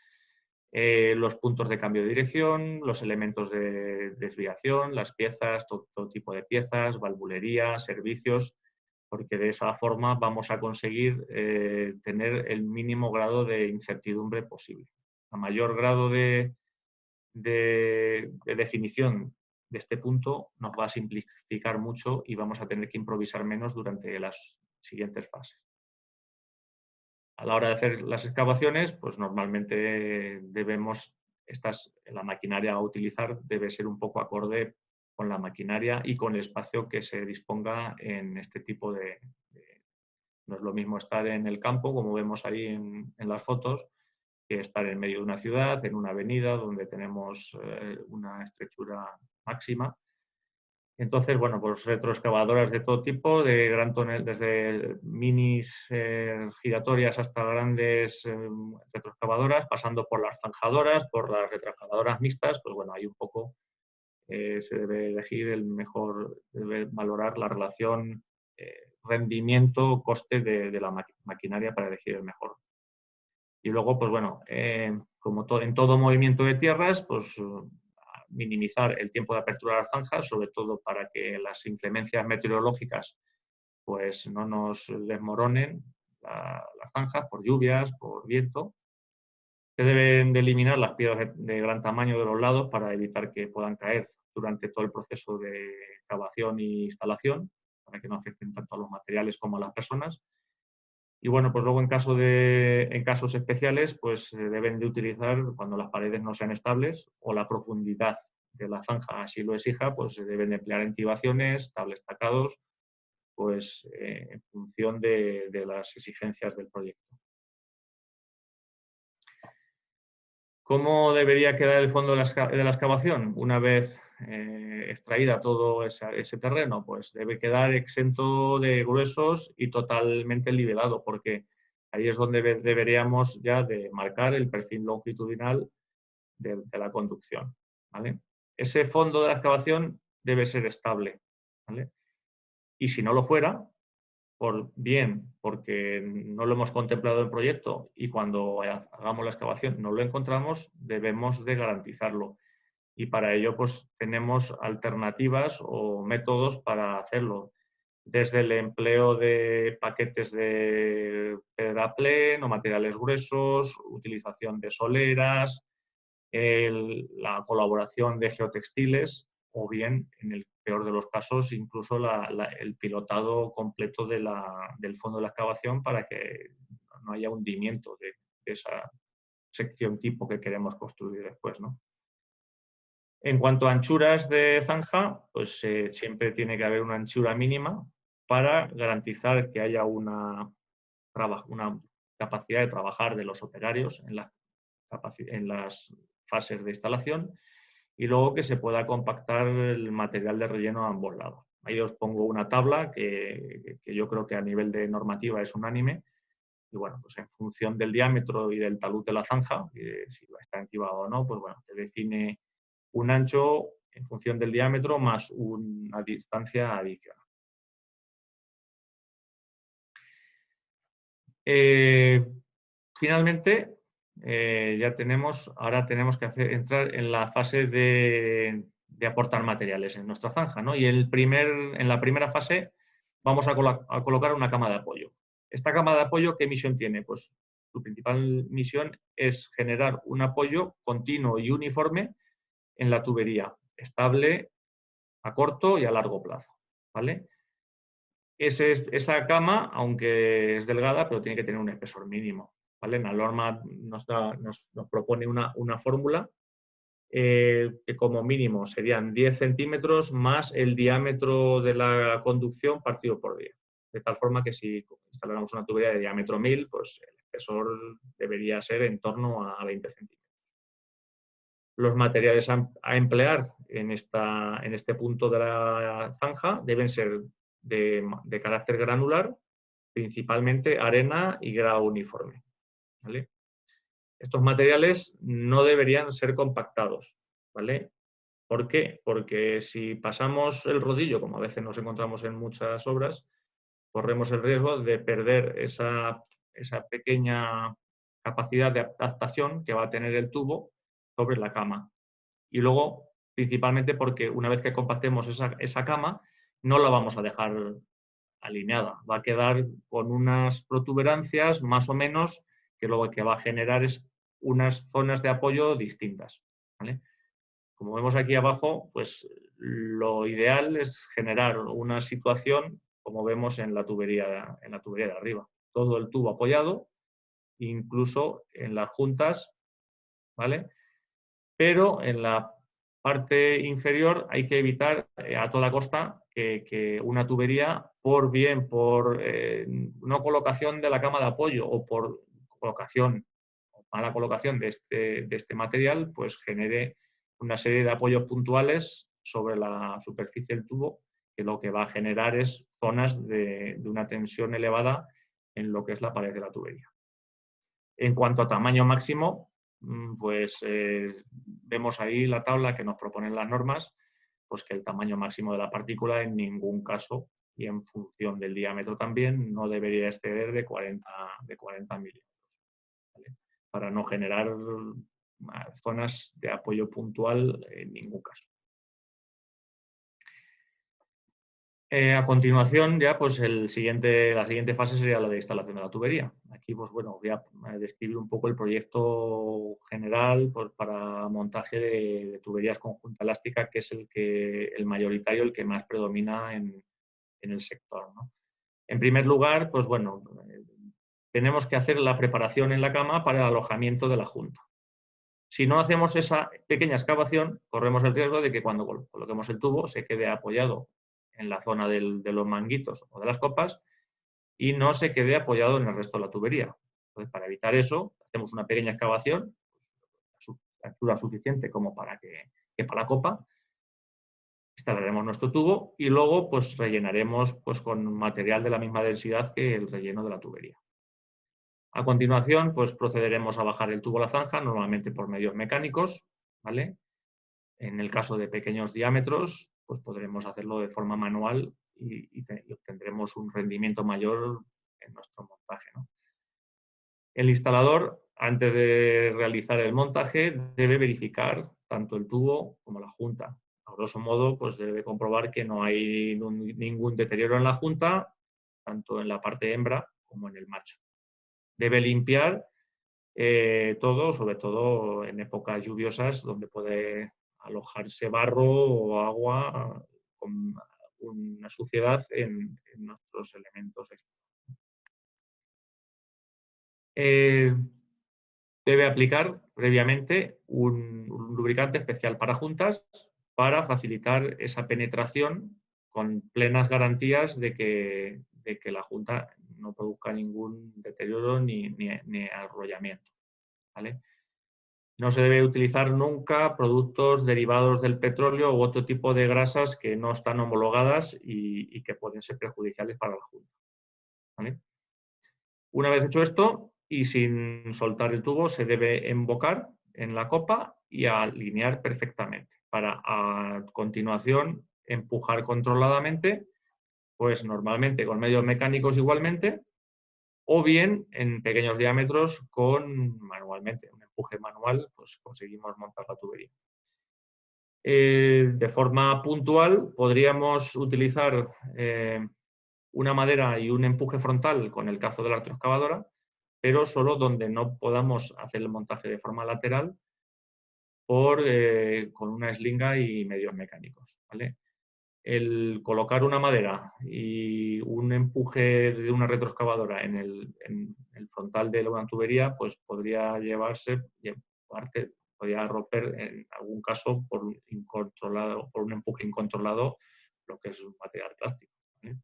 los puntos de cambio de dirección, los elementos de desviación, las piezas, todo tipo de piezas, valvulería, servicios, porque de esa forma vamos a conseguir tener el mínimo grado de incertidumbre posible. A mayor grado de definición de este punto nos va a simplificar mucho y vamos a tener que improvisar menos durante las siguientes fases. A la hora de hacer las excavaciones, pues normalmente la maquinaria a utilizar debe ser un poco acorde con la maquinaria y con el espacio que se disponga en este tipo no es lo mismo estar en el campo, como vemos ahí en las fotos, que estar en medio de una ciudad, en una avenida, donde tenemos una estrechura máxima. Entonces, bueno, pues retroexcavadoras de todo tipo, de gran tonel, desde minis giratorias hasta grandes retroexcavadoras, pasando por las zanjadoras, por las retroexcavadoras mixtas, pues bueno, ahí un poco se debe elegir debe valorar la relación rendimiento-coste de la maquinaria para elegir el mejor. Y luego, pues bueno, como en todo movimiento de tierras, pues minimizar el tiempo de apertura de las zanjas, sobre todo para que las inclemencias meteorológicas pues no nos desmoronen las zanjas por lluvias, por viento. Se deben de eliminar las piedras de gran tamaño de los lados para evitar que puedan caer durante todo el proceso de excavación e instalación, para que no afecten tanto a los materiales como a las personas. Y bueno, pues luego en casos especiales, pues se deben de utilizar, cuando las paredes no sean estables o la profundidad de la zanja así lo exija, pues se deben emplear entibaciones, tables tacados, pues en función de las exigencias del proyecto. ¿Cómo debería quedar el fondo de la excavación una vez extraída todo ese terreno? Pues debe quedar exento de gruesos y totalmente nivelado, porque ahí es donde deberíamos ya de marcar el perfil longitudinal de la conducción, ¿vale? Ese fondo de la excavación debe ser estable, ¿vale? Y si no lo fuera, bien porque no lo hemos contemplado en el proyecto y cuando hagamos la excavación no lo encontramos, debemos de garantizarlo. Y para ello pues tenemos alternativas o métodos para hacerlo, desde el empleo de paquetes de pedaplén o materiales gruesos, utilización de soleras, la colaboración de geotextiles o bien, en el peor de los casos, incluso el pilotado completo del fondo de la excavación para que no haya hundimiento esa sección tipo que queremos construir después, ¿no? En cuanto a anchuras de zanja, pues siempre tiene que haber una anchura mínima para garantizar que haya una capacidad de trabajar de los operarios en las fases de instalación y luego que se pueda compactar el material de relleno a ambos lados. Ahí os pongo una tabla que yo creo que a nivel de normativa es unánime. Y bueno, pues en función del diámetro y del talud de la zanja, si está encibado o no, pues bueno, se define un ancho en función del diámetro más una distancia adicional. Finalmente, ahora tenemos que entrar en la fase de aportar materiales en nuestra zanja, ¿no? Y en la primera fase vamos a colocar una cama de apoyo. Esta cama de apoyo, ¿qué misión tiene? Pues su principal misión es generar un apoyo continuo y uniforme en la tubería, estable a corto y a largo plazo, ¿vale? Esa cama, aunque es delgada, pero tiene que tener un espesor mínimo, ¿vale? La norma nos propone una fórmula que como mínimo serían 10 centímetros más el diámetro de la conducción partido por 10. De tal forma que si instaláramos una tubería de diámetro 1000, pues el espesor debería ser en torno a 20 centímetros. Los materiales a emplear en este punto de la zanja deben ser de carácter granular, principalmente arena y grado uniforme, ¿vale? Estos materiales no deberían ser compactados, ¿vale? ¿Por qué? Porque si pasamos el rodillo, como a veces nos encontramos en muchas obras, corremos el riesgo de perder esa pequeña capacidad de adaptación que va a tener el tubo sobre la cama. Y luego, principalmente porque una vez que compactemos esa cama, no la vamos a dejar alineada. Va a quedar con unas protuberancias más o menos que lo que va a generar es unas zonas de apoyo distintas, ¿vale? Como vemos aquí abajo, pues lo ideal es generar una situación como vemos en la tubería de arriba. Todo el tubo apoyado, incluso en las juntas, ¿vale? Pero en la parte inferior hay que evitar a toda costa que una tubería, por no colocación de la cama de apoyo o por colocación o mala colocación de este material, pues genere una serie de apoyos puntuales sobre la superficie del tubo, que lo que va a generar es zonas de una tensión elevada en lo que es la pared de la tubería. En cuanto a tamaño máximo, pues vemos ahí la tabla que nos proponen las normas, pues que el tamaño máximo de la partícula en ningún caso, y en función del diámetro también, no debería exceder de 40 milímetros, ¿vale? Para no generar zonas de apoyo puntual en ningún caso. A continuación, ya pues la siguiente fase sería la de instalación de la tubería. Aquí, pues bueno, voy a describir un poco el proyecto general pues, para montaje de tuberías conjunta elástica, que es el mayoritario, el que más predomina en el sector, ¿no? En primer lugar, pues bueno, tenemos que hacer la preparación en la cama para el alojamiento de la junta. Si no hacemos esa pequeña excavación, corremos el riesgo de que cuando coloquemos el tubo se quede apoyado en la zona de los manguitos o de las copas y no se quede apoyado en el resto de la tubería. Entonces, para evitar eso, hacemos una pequeña excavación, la altura suficiente como para que quepa la copa, instalaremos nuestro tubo y luego pues rellenaremos pues, con material de la misma densidad que el relleno de la tubería. A continuación, pues procederemos a bajar el tubo a la zanja, normalmente por medios mecánicos, ¿vale? En el caso de pequeños diámetros, pues podremos hacerlo de forma manual y obtendremos un rendimiento mayor en nuestro montaje, ¿no? El instalador, antes de realizar el montaje, debe verificar tanto el tubo como la junta. A grosso modo, pues debe comprobar que no hay ningún deterioro en la junta, tanto en la parte hembra como en el macho. Debe limpiar todo, sobre todo en épocas lluviosas, donde puede alojarse barro o agua con una suciedad en nuestros elementos. debe aplicar previamente un lubricante especial para juntas para facilitar esa penetración con plenas garantías de que la junta no produzca ningún deterioro ni arrollamiento, ¿vale? No se debe utilizar nunca productos derivados del petróleo u otro tipo de grasas que no están homologadas y que pueden ser perjudiciales para la junta, ¿vale? Una vez hecho esto y sin soltar el tubo, se debe embocar en la copa y alinear perfectamente para a continuación empujar controladamente, pues normalmente con medios mecánicos igualmente, o bien en pequeños diámetros manualmente. Un empuje manual, pues conseguimos montar la tubería. De forma puntual podríamos utilizar una madera y un empuje frontal con el cazo de la retroexcavadora, pero solo donde no podamos hacer el montaje de forma lateral con una eslinga y medios mecánicos, ¿vale? El colocar una madera y un empuje de una retroexcavadora en el frontal de una tubería, pues podría podría romper en algún caso por un empuje incontrolado lo que es un material plástico, ¿vale?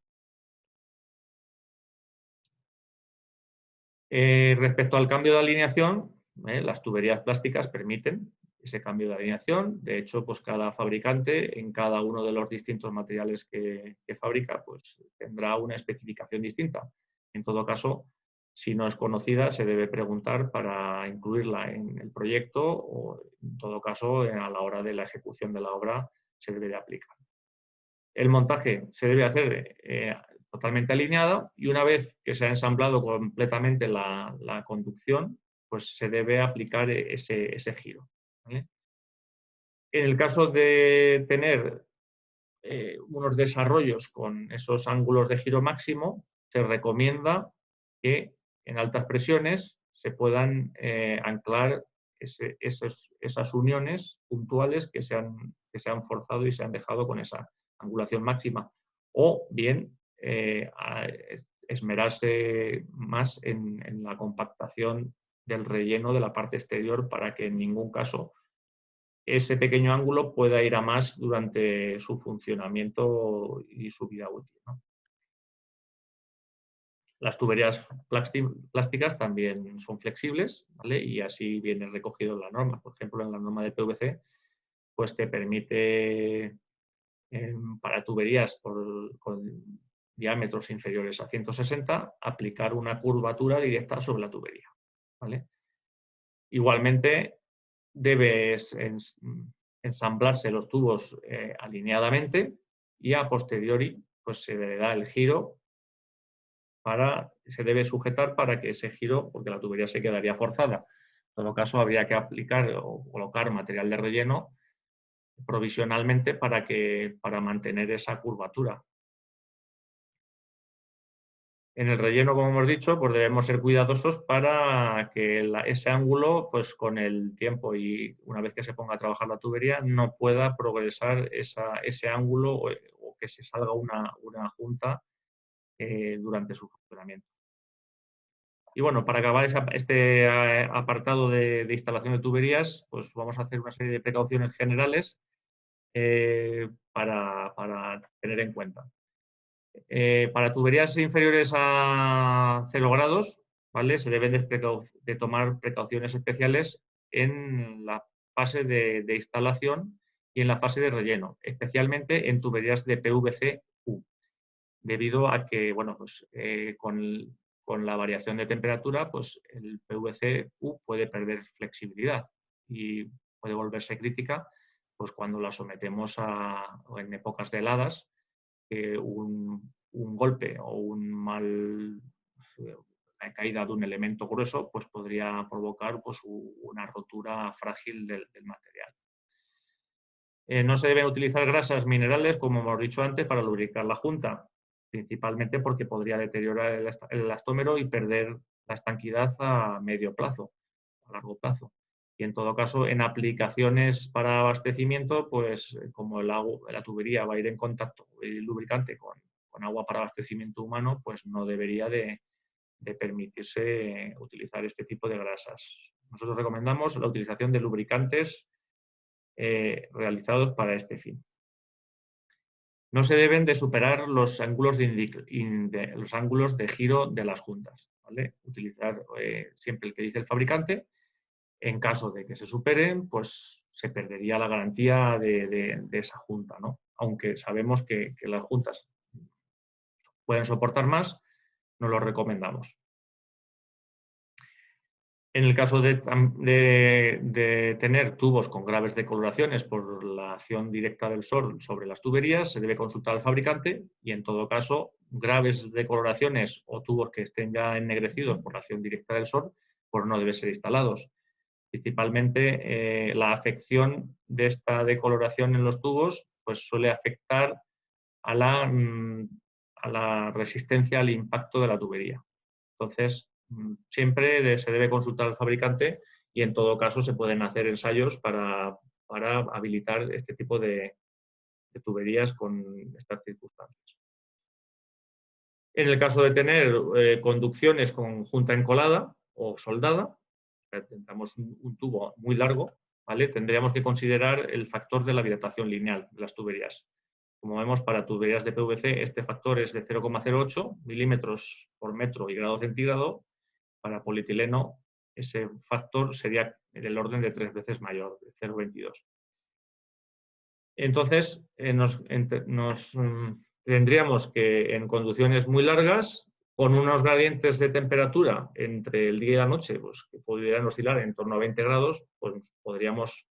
Respecto al cambio de alineación, las tuberías plásticas permiten ese cambio de alineación. De hecho, pues cada fabricante en cada uno de los distintos materiales que fabrica, pues tendrá una especificación distinta. En todo caso, si no es conocida, se debe preguntar para incluirla en el proyecto o, en todo caso, a la hora de la ejecución de la obra se debe de aplicar. El montaje se debe hacer totalmente alineado y una vez que se ha ensamblado completamente la conducción, pues se debe aplicar ese giro, ¿vale? En el caso de tener unos desarrollos con esos ángulos de giro máximo, se recomienda que en altas presiones se puedan anclar esas uniones puntuales que se han forzado y se han dejado con esa angulación máxima. O bien esmerarse más en la compactación del relleno de la parte exterior para que en ningún caso ese pequeño ángulo pueda ir a más durante su funcionamiento y su vida útil, ¿no? Las tuberías plásticas también son flexibles, ¿vale? Y así viene recogido en la norma. Por ejemplo, en la norma de PVC, pues te permite para tuberías con diámetros inferiores a 160 aplicar una curvatura directa sobre la tubería, ¿vale? Igualmente, debes ensamblarse los tubos alineadamente y a posteriori pues se le da el giro se debe sujetar para que ese giro, porque la tubería se quedaría forzada. En todo caso, habría que aplicar o colocar material de relleno provisionalmente para mantener esa curvatura. En el relleno, como hemos dicho, pues debemos ser cuidadosos para que ese ángulo, pues con el tiempo y una vez que se ponga a trabajar la tubería, no pueda progresar ese ángulo o que se salga una junta durante su funcionamiento. Y bueno, para acabar este apartado de instalación de tuberías, pues vamos a hacer una serie de precauciones generales para tener en cuenta. Para tuberías inferiores a 0 grados, ¿vale? Se deben de tomar precauciones especiales en la fase de instalación y en la fase de relleno, especialmente en tuberías de PVC-U, debido a que, bueno, pues, con la variación de temperatura, pues el PVC-U puede perder flexibilidad y puede volverse crítica pues, cuando la sometemos en épocas de heladas, un golpe o la caída de un elemento grueso pues podría provocar pues, una rotura frágil del material. No se deben utilizar grasas minerales, como hemos dicho antes, para lubricar la junta, principalmente porque podría deteriorar el elastómero y perder la estanquidad a medio plazo, a largo plazo. Y en todo caso, en aplicaciones para abastecimiento, pues como la tubería va a ir en contacto, el lubricante con agua para abastecimiento humano, pues no debería de permitirse utilizar este tipo de grasas Nosotros recomendamos la utilización de lubricantes realizados para este fin. No se deben de superar los ángulos de giro de las juntas, ¿vale? Utilizar siempre el que dice el fabricante. En caso de que se superen, pues se perdería la garantía de esa junta, ¿no? Aunque sabemos que las juntas pueden soportar más, no lo recomendamos. En el caso de tener tubos con graves decoloraciones por la acción directa del sol sobre las tuberías, se debe consultar al fabricante y, en todo caso, graves decoloraciones o tubos que estén ya ennegrecidos por la acción directa del sol, pues no deben ser instalados. Principalmente, la afección de esta decoloración en los tubos pues suele afectar a la resistencia al impacto de la tubería. Entonces, siempre se debe consultar al fabricante y, en todo caso, se pueden hacer ensayos para habilitar este tipo de tuberías con estas circunstancias. En el caso de tener conducciones con junta encolada o soldada, tengamos un tubo muy largo, ¿vale? Tendríamos que considerar el factor de la dilatación lineal de las tuberías. Como vemos, para tuberías de PVC este factor es de 0,08 milímetros por metro y grado centígrado. Para polietileno ese factor sería del orden de 3 veces mayor, de 0,22. Entonces, tendríamos que, en conducciones muy largas, con unos gradientes de temperatura entre el día y la noche, pues, que pudieran oscilar en torno a 20 grados, pues podríamos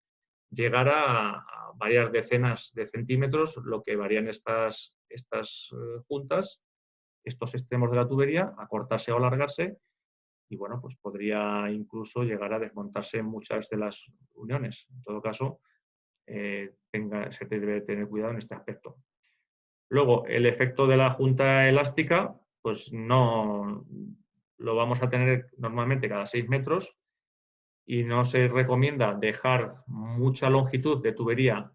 llegar a varias decenas de centímetros, lo que varían estas juntas, estos extremos de la tubería, acortarse o alargarse, y bueno, pues podría incluso llegar a desmontarse muchas de las uniones. En todo caso, se debe tener cuidado en este aspecto. Luego, el efecto de la junta elástica, pues no lo vamos a tener normalmente cada 6 metros y no se recomienda dejar mucha longitud de tubería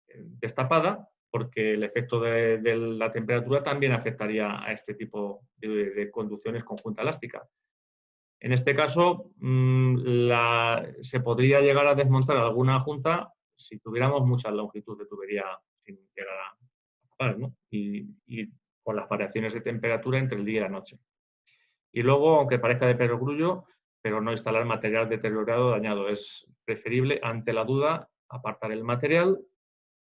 destapada, porque el efecto de la temperatura también afectaría a este tipo de conducciones con junta elástica. En este caso, se podría llegar a desmontar alguna junta si tuviéramos mucha longitud de tubería sin llegar a tapar, ¿no? Y con las variaciones de temperatura entre el día y la noche. Y luego, aunque parezca de perogrullo, pero no instalar material deteriorado o dañado. Es preferible, ante la duda, apartar el material,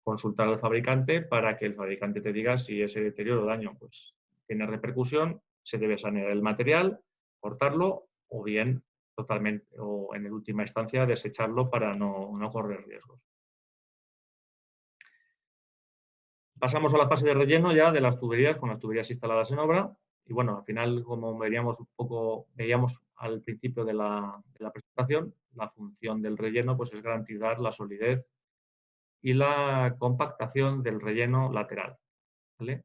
consultar al fabricante para que el fabricante te diga si ese deterioro o daño pues, tiene repercusión, se debe sanear el material, cortarlo o bien totalmente, o en última instancia, desecharlo para no correr riesgos. Pasamos a la fase de relleno ya de las tuberías, con las tuberías instaladas en obra. Y bueno, al final, como veíamos al principio de la presentación, la función del relleno pues, es garantizar la solidez y la compactación del relleno lateral, ¿vale?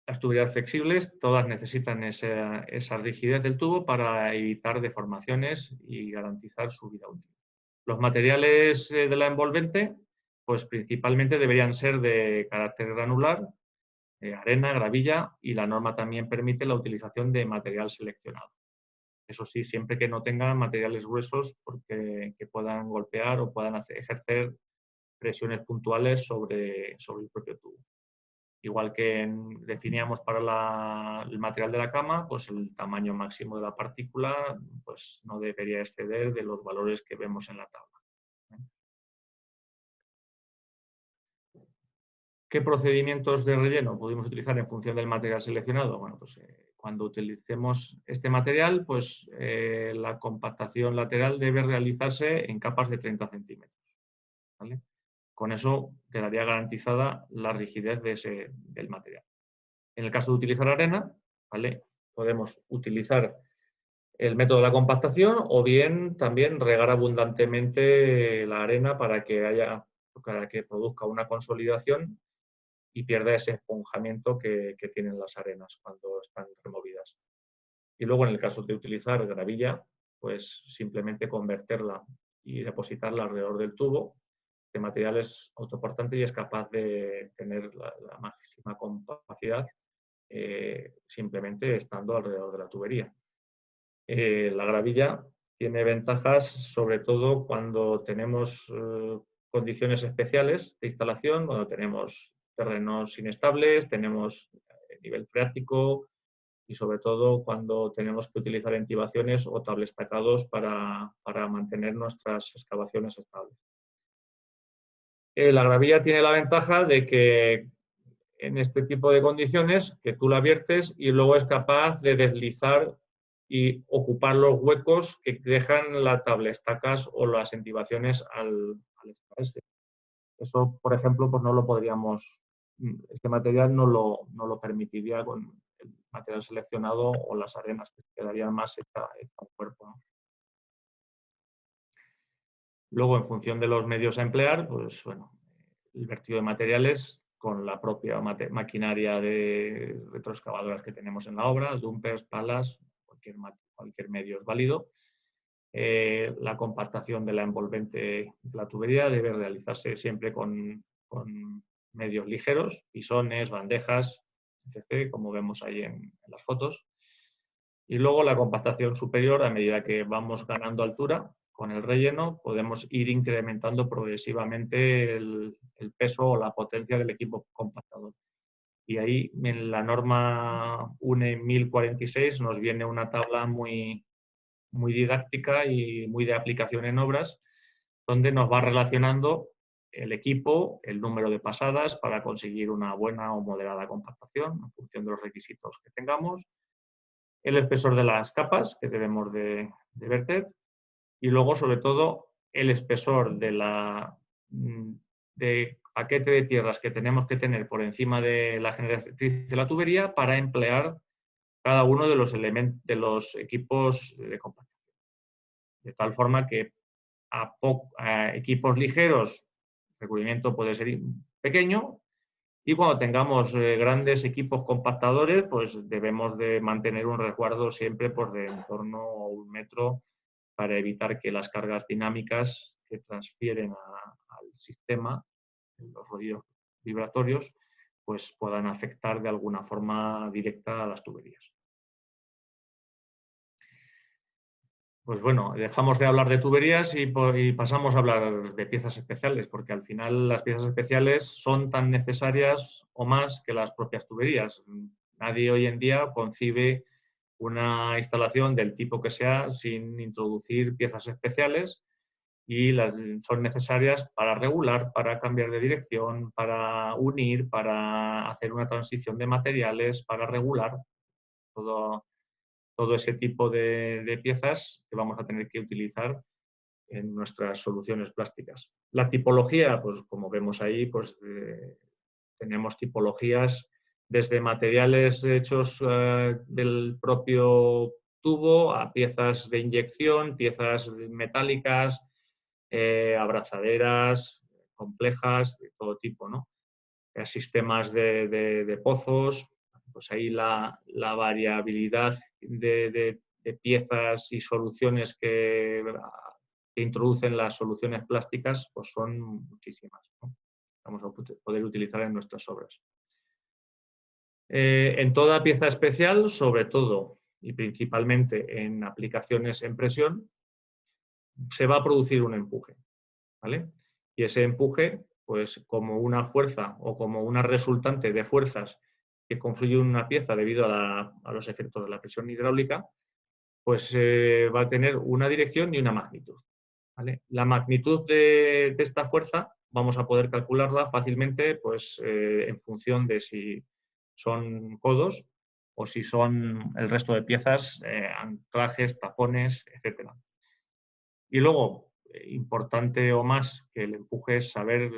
Las tuberías flexibles, todas necesitan esa rigidez del tubo para evitar deformaciones y garantizar su vida útil. Los materiales de la envolvente, pues principalmente deberían ser de carácter granular, arena, gravilla, y la norma también permite la utilización de material seleccionado. Eso sí, siempre que no tengan materiales gruesos porque que puedan golpear o puedan ejercer presiones puntuales sobre el propio tubo. Igual que definíamos para el material de la cama, pues el tamaño máximo de la partícula pues no debería exceder de los valores que vemos en la tabla. ¿Qué procedimientos de relleno podemos utilizar en función del material seleccionado? Bueno, pues cuando utilicemos este material, pues la compactación lateral debe realizarse en capas de 30 centímetros. ¿Vale? Con eso quedaría garantizada la rigidez del material. En el caso de utilizar arena, ¿vale? Podemos utilizar el método de la compactación o bien también regar abundantemente la arena para que produzca una consolidación y pierda ese esponjamiento que tienen las arenas cuando están removidas. Y luego, en el caso de utilizar gravilla, pues simplemente convertirla y depositarla alrededor del tubo. Este material es autoportante y es capaz de tener la máxima capacidad simplemente estando alrededor de la tubería. La gravilla tiene ventajas sobre todo cuando tenemos condiciones especiales de instalación, cuando tenemos terrenos inestables, tenemos nivel freático y sobre todo cuando tenemos que utilizar entibaciones o tablestacados para mantener nuestras excavaciones estables. La gravilla tiene la ventaja de que en este tipo de condiciones, que tú la viertes y luego es capaz de deslizar y ocupar los huecos que dejan las tablestacas o las entibaciones al extraerse. Eso, por ejemplo, pues no lo podríamos, este material no lo permitiría con el material seleccionado o las arenas, que quedarían más hechas al cuerpo, ¿no? Luego, en función de los medios a emplear, pues bueno, el vertido de materiales con la propia maquinaria de retroexcavadoras que tenemos en la obra, dumpers, palas, cualquier medio es válido. La compactación de la envolvente de la tubería debe realizarse siempre con medios ligeros, pisones, bandejas, etc., como vemos ahí en las fotos. Y luego la compactación superior, a medida que vamos ganando altura, con el relleno podemos ir incrementando progresivamente el peso o la potencia del equipo compactador. Y ahí en la norma UNE 1046 nos viene una tabla muy didáctica y muy de aplicación en obras, donde nos va relacionando el equipo, el número de pasadas para conseguir una buena o moderada compactación en función de los requisitos que tengamos, el espesor de las capas que debemos de verter y luego, sobre todo, el espesor de paquete de tierras que tenemos que tener por encima de la generatriz de la tubería para emplear cada uno de los elementos de los equipos de compactación. De tal forma que a equipos ligeros el recubrimiento puede ser pequeño y cuando tengamos grandes equipos compactadores, pues debemos de mantener un resguardo siempre por de en torno a 1 metro para evitar que las cargas dinámicas que transfieren al sistema, los ruidos vibratorios, pues puedan afectar de alguna forma directa a las tuberías. Pues bueno, dejamos de hablar de tuberías y pasamos a hablar de piezas especiales, porque al final las piezas especiales son tan necesarias o más que las propias tuberías. Nadie hoy en día concibe una instalación del tipo que sea sin introducir piezas especiales y son necesarias para regular, para cambiar de dirección, para unir, para hacer una transición de materiales, para regular todo ese tipo de piezas que vamos a tener que utilizar en nuestras soluciones plásticas. La tipología, pues como vemos ahí, pues tenemos tipologías desde materiales hechos del propio tubo a piezas de inyección, piezas metálicas, abrazaderas complejas, de todo tipo, ¿no? Sistemas de pozos, pues ahí la variabilidad de piezas y soluciones que introducen las soluciones plásticas pues son muchísimas, ¿no? Vamos a poder utilizar en nuestras obras. En toda pieza especial, sobre todo y principalmente en aplicaciones en presión, se va a producir un empuje, ¿vale? Y ese empuje, pues como una fuerza o como una resultante de fuerzas que confluyen en una pieza debido a los efectos de la presión hidráulica, pues va a tener una dirección y una magnitud, ¿vale? La magnitud de esta fuerza vamos a poder calcularla fácilmente pues, en función de si son codos o si son el resto de piezas, anclajes, tapones, etc. Y luego, importante o más que el empuje es saber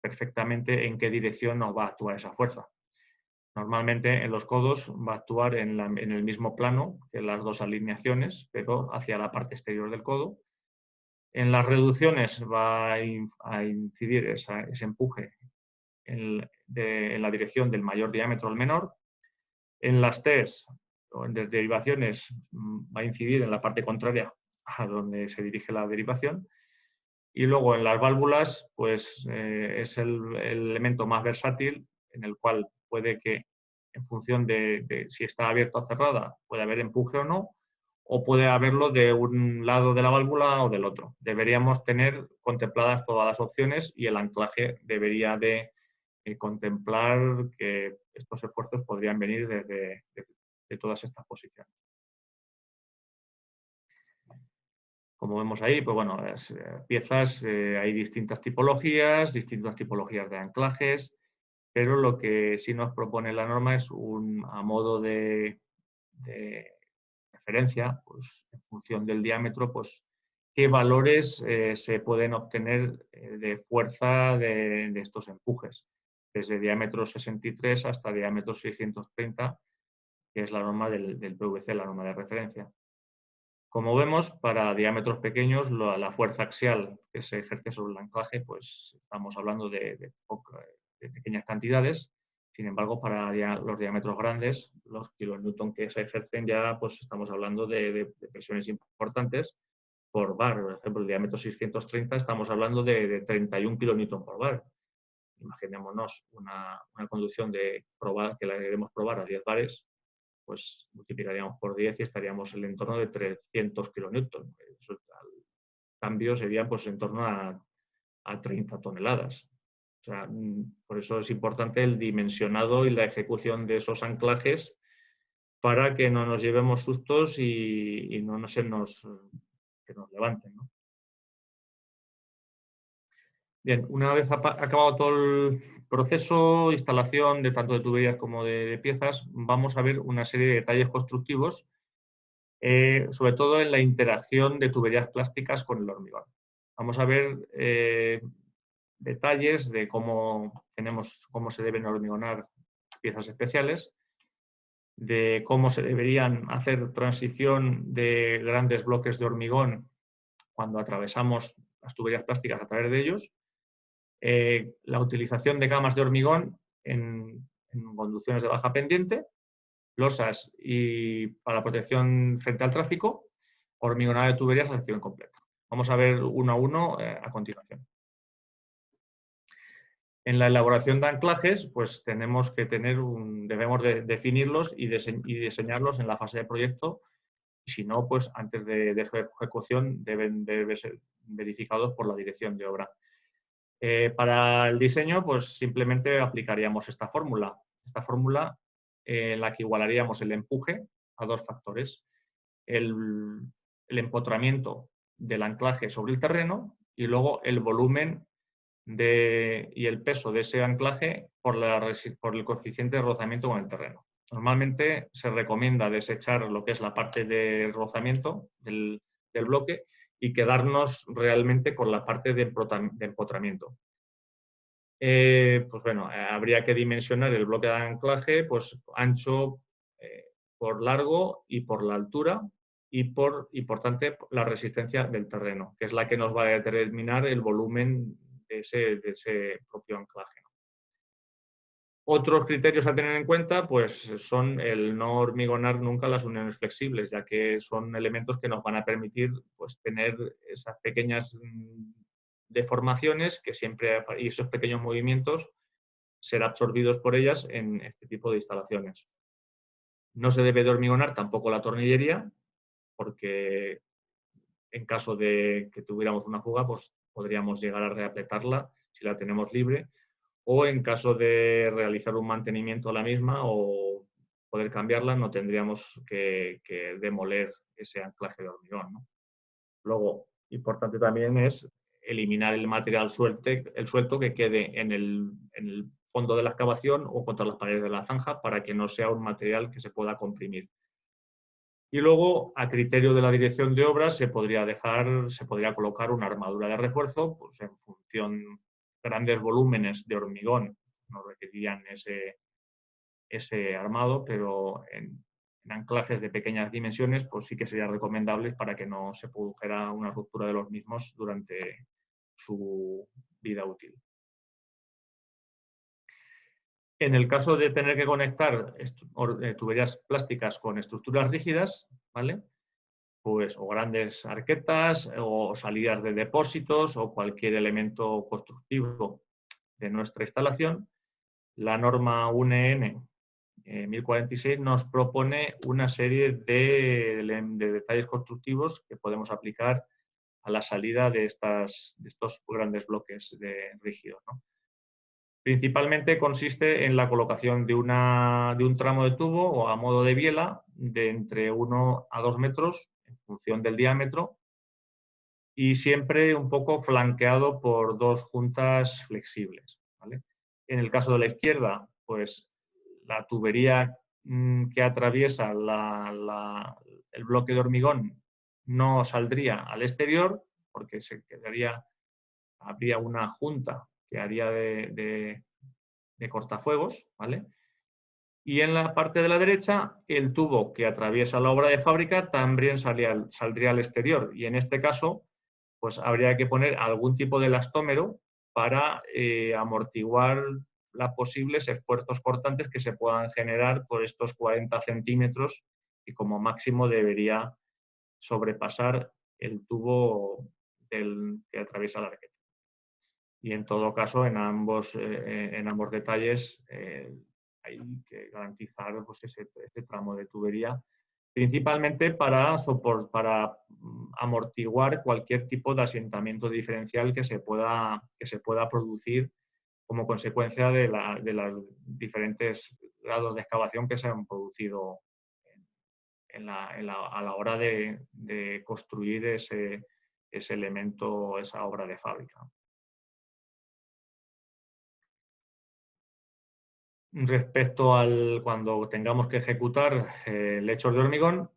perfectamente en qué dirección nos va a actuar esa fuerza. Normalmente en los codos va a actuar en el mismo plano que las dos alineaciones, pero hacia la parte exterior del codo. En las reducciones va a incidir ese empuje en la dirección del mayor diámetro al menor. En las T's o en las derivaciones va a incidir en la parte contraria a donde se dirige la derivación. Y luego en las válvulas, pues es el elemento más versátil en el cual puede que, en función de si está abierta o cerrada, puede haber empuje o no, o puede haberlo de un lado de la válvula o del otro. Deberíamos tener contempladas todas las opciones y el anclaje debería de contemplar que estos esfuerzos podrían venir de todas estas posiciones. Como vemos ahí, pues bueno, las piezas, hay distintas tipologías de anclajes, pero lo que sí nos propone la norma es a modo de referencia, pues en función del diámetro, pues qué valores se pueden obtener de fuerza de estos empujes, desde diámetro 63 hasta diámetro 630, que es la norma del PVC, la norma de referencia. Como vemos, para diámetros pequeños, la fuerza axial que se ejerce sobre el anclaje, pues estamos hablando de pequeñas cantidades. Sin embargo, para los diámetros grandes, los kilonewton que se ejercen ya, pues estamos hablando de presiones importantes por bar. Por ejemplo, el diámetro 630 estamos hablando de 31 kilonewton por bar. Imaginémonos una conducción que la queremos probar a 10 bares, pues multiplicaríamos por 10 y estaríamos en el entorno de 300 kilonewton. El cambio sería pues en torno a 30 toneladas. O sea, por eso es importante el dimensionado y la ejecución de esos anclajes para que no nos llevemos sustos y no que nos levanten, ¿no? Bien, una vez acabado todo el proceso, instalación de tanto de tuberías como de piezas, vamos a ver una serie de detalles constructivos, sobre todo en la interacción de tuberías plásticas con el hormigón. Vamos a ver detalles de cómo se deben hormigonar piezas especiales, de cómo se deberían hacer transición de grandes bloques de hormigón cuando atravesamos las tuberías plásticas a través de ellos, la utilización de camas de hormigón en conducciones de baja pendiente, losas y para protección frente al tráfico, hormigonado de tuberías a sección completa. Vamos a ver uno a uno a continuación. En la elaboración de anclajes, pues debemos definirlos y diseñarlos en la fase de proyecto. Y si no, pues antes de su ejecución deben ser verificados por la dirección de obra. Para el diseño, pues simplemente aplicaríamos esta fórmula. Esta fórmula en la que igualaríamos el empuje a dos factores. El empotramiento del anclaje sobre el terreno y luego el volumen y el peso de ese anclaje por el coeficiente de rozamiento con el terreno. Normalmente se recomienda desechar lo que es la parte de rozamiento del bloque y quedarnos realmente con la parte de empotramiento. Pues bueno, habría que dimensionar el bloque de anclaje, pues ancho por largo y por la altura y por importante la resistencia del terreno, que es la que nos va a determinar el volumen de ese propio anclaje. Otros criterios a tener en cuenta pues, son el no hormigonar nunca las uniones flexibles, ya que son elementos que nos van a permitir pues, tener esas pequeñas deformaciones y esos pequeños movimientos ser absorbidos por ellas en este tipo de instalaciones. No se debe de hormigonar tampoco la tornillería, porque en caso de que tuviéramos una fuga, pues podríamos llegar a reapretarla si la tenemos libre, o en caso de realizar un mantenimiento a la misma o poder cambiarla, no tendríamos que demoler ese anclaje de hormigón, ¿no? Luego, importante también es eliminar el material suelto que quede en el fondo de la excavación o contra las paredes de la zanja para que no sea un material que se pueda comprimir. Y luego, a criterio de la dirección de obras, se podría colocar una armadura de refuerzo, pues en función, grandes volúmenes de hormigón no requerirían ese armado, pero en anclajes de pequeñas dimensiones, pues sí que sería recomendable para que no se produjera una ruptura de los mismos durante su vida útil. En el caso de tener que conectar tuberías plásticas con estructuras rígidas, ¿vale? Pues o grandes arquetas o salidas de depósitos o cualquier elemento constructivo de nuestra instalación, la norma UNEN 1046 nos propone una serie de detalles constructivos que podemos aplicar a la salida de estos grandes bloques rígidos, ¿no? Principalmente consiste en la colocación de un tramo de tubo o a modo de biela de entre 1 a 2 metros en función del diámetro y siempre un poco flanqueado por 2 juntas flexibles, ¿vale? En el caso de la izquierda, pues la tubería que atraviesa el bloque de hormigón no saldría al exterior porque habría una junta que haría de cortafuegos, ¿vale? Y en la parte de la derecha, el tubo que atraviesa la obra de fábrica también saldría al exterior. Y en este caso, pues habría que poner algún tipo de elastómero para amortiguar los posibles esfuerzos cortantes que se puedan generar por estos 40 centímetros y como máximo debería sobrepasar el tubo que atraviesa la arqueta. Y en todo caso, en ambos detalles hay que garantizar pues, ese tramo de tubería, principalmente para amortiguar cualquier tipo de asentamiento diferencial que se pueda producir como consecuencia de los diferentes grados de excavación que se han producido a la hora de construir ese elemento, esa obra de fábrica. Respecto al cuando tengamos que ejecutar lechos de hormigón,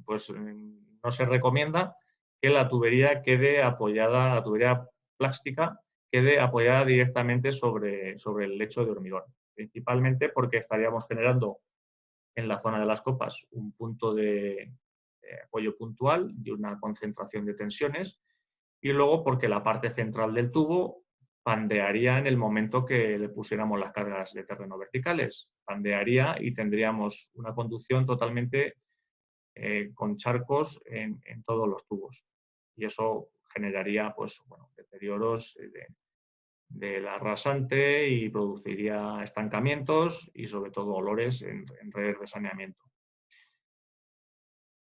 pues no se recomienda que la tubería quede apoyada, la tubería plástica quede apoyada directamente sobre el lecho de hormigón, principalmente porque estaríamos generando en la zona de las copas un punto de apoyo puntual de una concentración de tensiones y luego porque la parte central del tubo pandearía en el momento que le pusiéramos las cargas de terreno verticales. Pandearía y tendríamos una conducción totalmente con charcos en todos los tubos. Y eso generaría pues, bueno, deterioros del arrasante y produciría estancamientos y sobre todo olores en redes de saneamiento.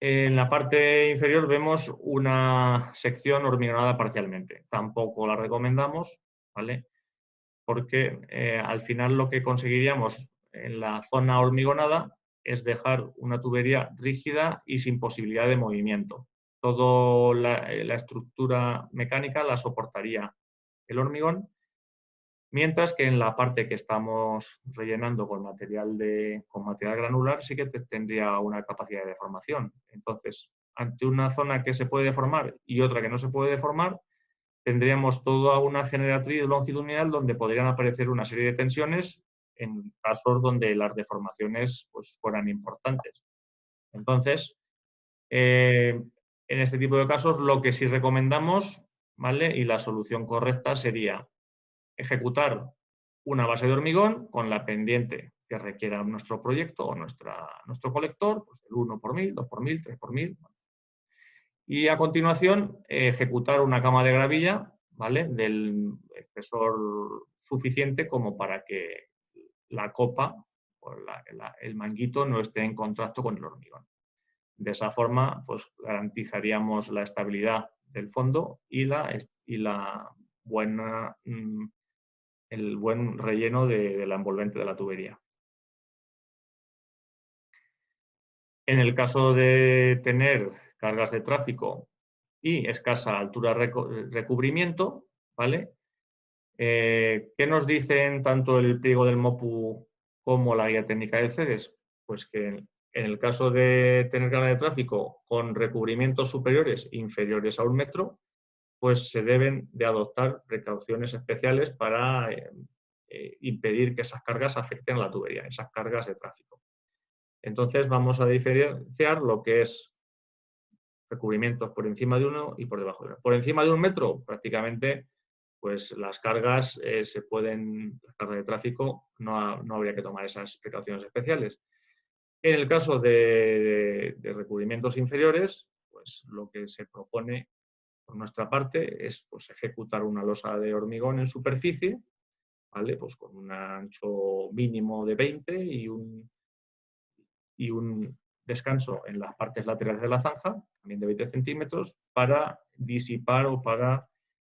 En la parte inferior vemos una sección hormigonada parcialmente. Tampoco la recomendamos, ¿vale? Porque al final lo que conseguiríamos en la zona hormigonada es dejar una tubería rígida y sin posibilidad de movimiento. Toda la estructura mecánica la soportaría el hormigón, mientras que en la parte que estamos rellenando con material granular sí que tendría una capacidad de deformación. Entonces, ante una zona que se puede deformar y otra que no se puede deformar, tendríamos toda una generatriz longitudinal donde podrían aparecer una serie de tensiones en casos donde las deformaciones pues, fueran importantes. Entonces, en este tipo de casos, lo que sí recomendamos, ¿vale? Y la solución correcta sería ejecutar una base de hormigón con la pendiente que requiera nuestro proyecto o nuestro colector, pues el 1 por 1000, 2 por 1000, 3 por 1000. Y a continuación, ejecutar una cama de gravilla, ¿vale? Del espesor suficiente como para que la copa o el manguito no esté en contacto con el hormigón. De esa forma, pues garantizaríamos la estabilidad del fondo y el buen relleno de la envolvente de la tubería. En el caso de tener cargas de tráfico y escasa altura de recubrimiento, ¿vale? ¿Qué nos dicen tanto el pliego del MOPU como la guía técnica del CEDES? Pues que en el caso de tener carga de tráfico con recubrimientos superiores e inferiores a 1 metro, pues se deben de adoptar precauciones especiales para impedir que esas cargas afecten a la tubería, esas cargas de tráfico. Entonces vamos a diferenciar lo que es recubrimientos por encima de 1 y por debajo de 1. Por encima de 1 metro, prácticamente, pues las cargas las cargas de tráfico, no habría que tomar esas precauciones especiales. En el caso de recubrimientos inferiores, pues lo que se propone por nuestra parte es pues, ejecutar una losa de hormigón en superficie, ¿vale? Pues con un ancho mínimo de 20 y un y un descanso en las partes laterales de la zanja, también de 20 centímetros, para disipar o para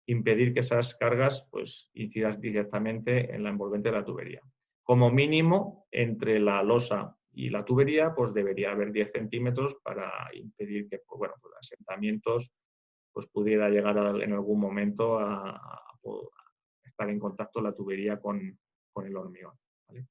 impedir que esas cargas pues, incidan directamente en la envolvente de la tubería. Como mínimo, entre la losa y la tubería, pues debería haber 10 centímetros para impedir que pues, bueno, pues, los asentamientos pues, pudiera llegar en algún momento a estar en contacto la tubería con el hormigón. ¿Vale?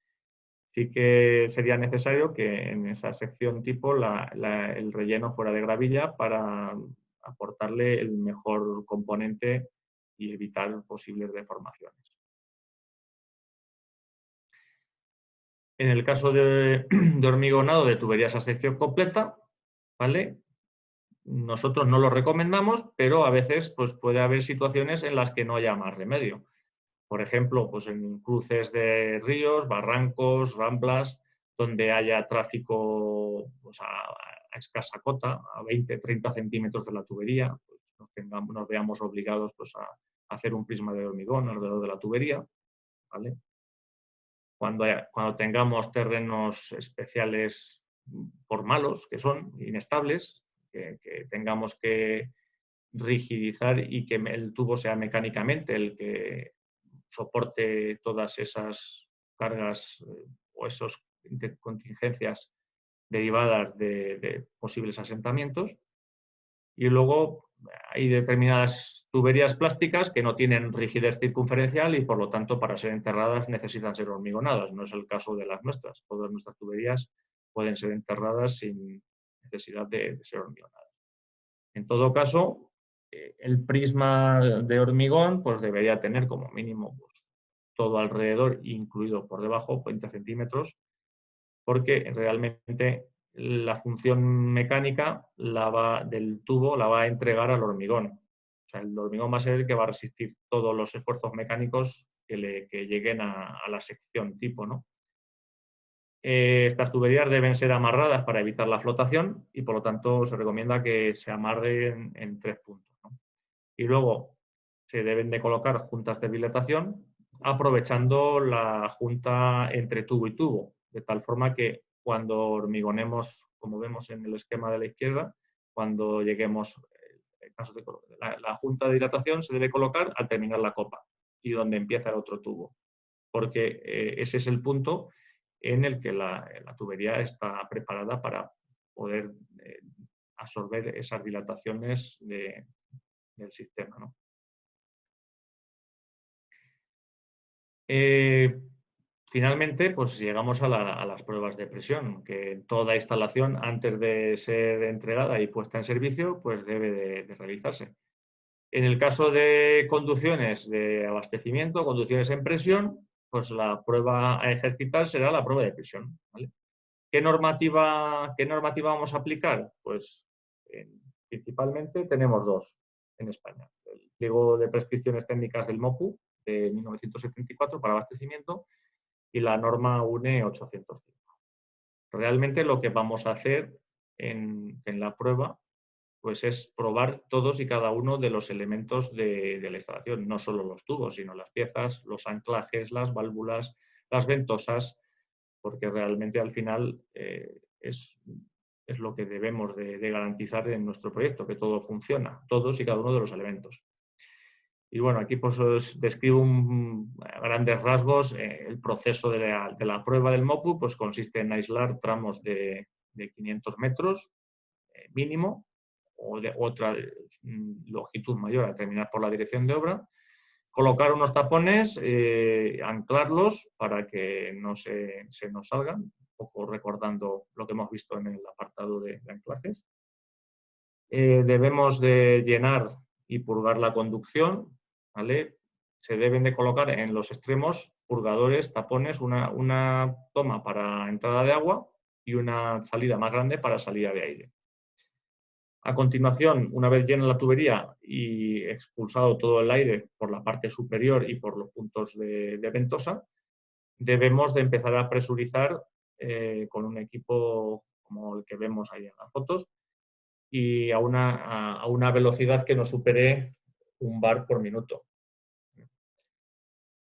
Sí que sería necesario que en esa sección tipo el relleno fuera de gravilla para aportarle el mejor componente y evitar posibles deformaciones. En el caso de hormigonado de tuberías a sección completa, ¿vale? Nosotros no lo recomendamos, pero a veces pues, puede haber situaciones en las que no haya más remedio. Por ejemplo, pues en cruces de ríos, barrancos, ramblas, donde haya tráfico pues, a escasa cota, a 20, 30 centímetros de la tubería, pues nos veamos obligados pues, a hacer un prisma de hormigón alrededor de la tubería. ¿Vale? Cuando tengamos terrenos especiales por malos, que son inestables, que tengamos que rigidizar y que el tubo sea mecánicamente el que soporte todas esas cargas o esas contingencias derivadas de posibles asentamientos. Y luego hay determinadas tuberías plásticas que no tienen rigidez circunferencial y por lo tanto para ser enterradas necesitan ser hormigonadas. No es el caso de las nuestras. Todas nuestras tuberías pueden ser enterradas sin necesidad de ser hormigonadas. En todo caso, el prisma de hormigón pues debería tener como mínimo pues, todo alrededor, incluido por debajo, 20 centímetros, porque realmente la función mecánica del tubo la va a entregar al hormigón. O sea, el hormigón va a ser el que va a resistir todos los esfuerzos mecánicos que lleguen a la sección tipo, ¿no? Estas tuberías deben ser amarradas para evitar la flotación y por lo tanto se recomienda que se amarren en 3 puntos, ¿no? Y luego se deben de colocar juntas de dilatación aprovechando la junta entre tubo y tubo, de tal forma que cuando hormigonemos, como vemos en el esquema de la izquierda, cuando lleguemos, la junta de dilatación se debe colocar al terminar la copa y donde empieza el otro tubo, porque ese es el punto en el que la tubería está preparada para poder absorber esas dilataciones del sistema, ¿no? Finalmente, pues llegamos a las pruebas de presión, que toda instalación, antes de ser entregada y puesta en servicio, pues debe de realizarse. En el caso de conducciones de abastecimiento, conducciones en presión, pues la prueba a ejercitar será la prueba de presión. ¿Vale? ¿Qué normativa vamos a aplicar? Pues principalmente tenemos dos en España. El pliego de prescripciones técnicas del MOPU de 1974 para abastecimiento y la norma UNE 805. Realmente lo que vamos a hacer en la prueba pues es probar todos y cada uno de los elementos de la instalación, no solo los tubos, sino las piezas, los anclajes, las válvulas, las ventosas, porque realmente al final es lo que debemos de garantizar en nuestro proyecto, que todo funciona, todos y cada uno de los elementos. Y bueno, aquí pues os describo a grandes rasgos el proceso de la prueba del MOPU, pues consiste en aislar tramos de 500 metros mínimo o de otra longitud mayor a terminar por la dirección de obra, colocar unos tapones, anclarlos para que no se nos salgan, un poco recordando lo que hemos visto en el apartado de anclajes. Debemos de llenar y purgar la conducción, ¿vale? Se deben de colocar en los extremos purgadores, tapones, una toma para entrada de agua y una salida más grande para salida de aire. A continuación, una vez llena la tubería y expulsado todo el aire por la parte superior y por los puntos de ventosa, debemos de empezar a presurizar con un equipo como el que vemos ahí en las fotos y a una velocidad que no supere 1 bar por minuto.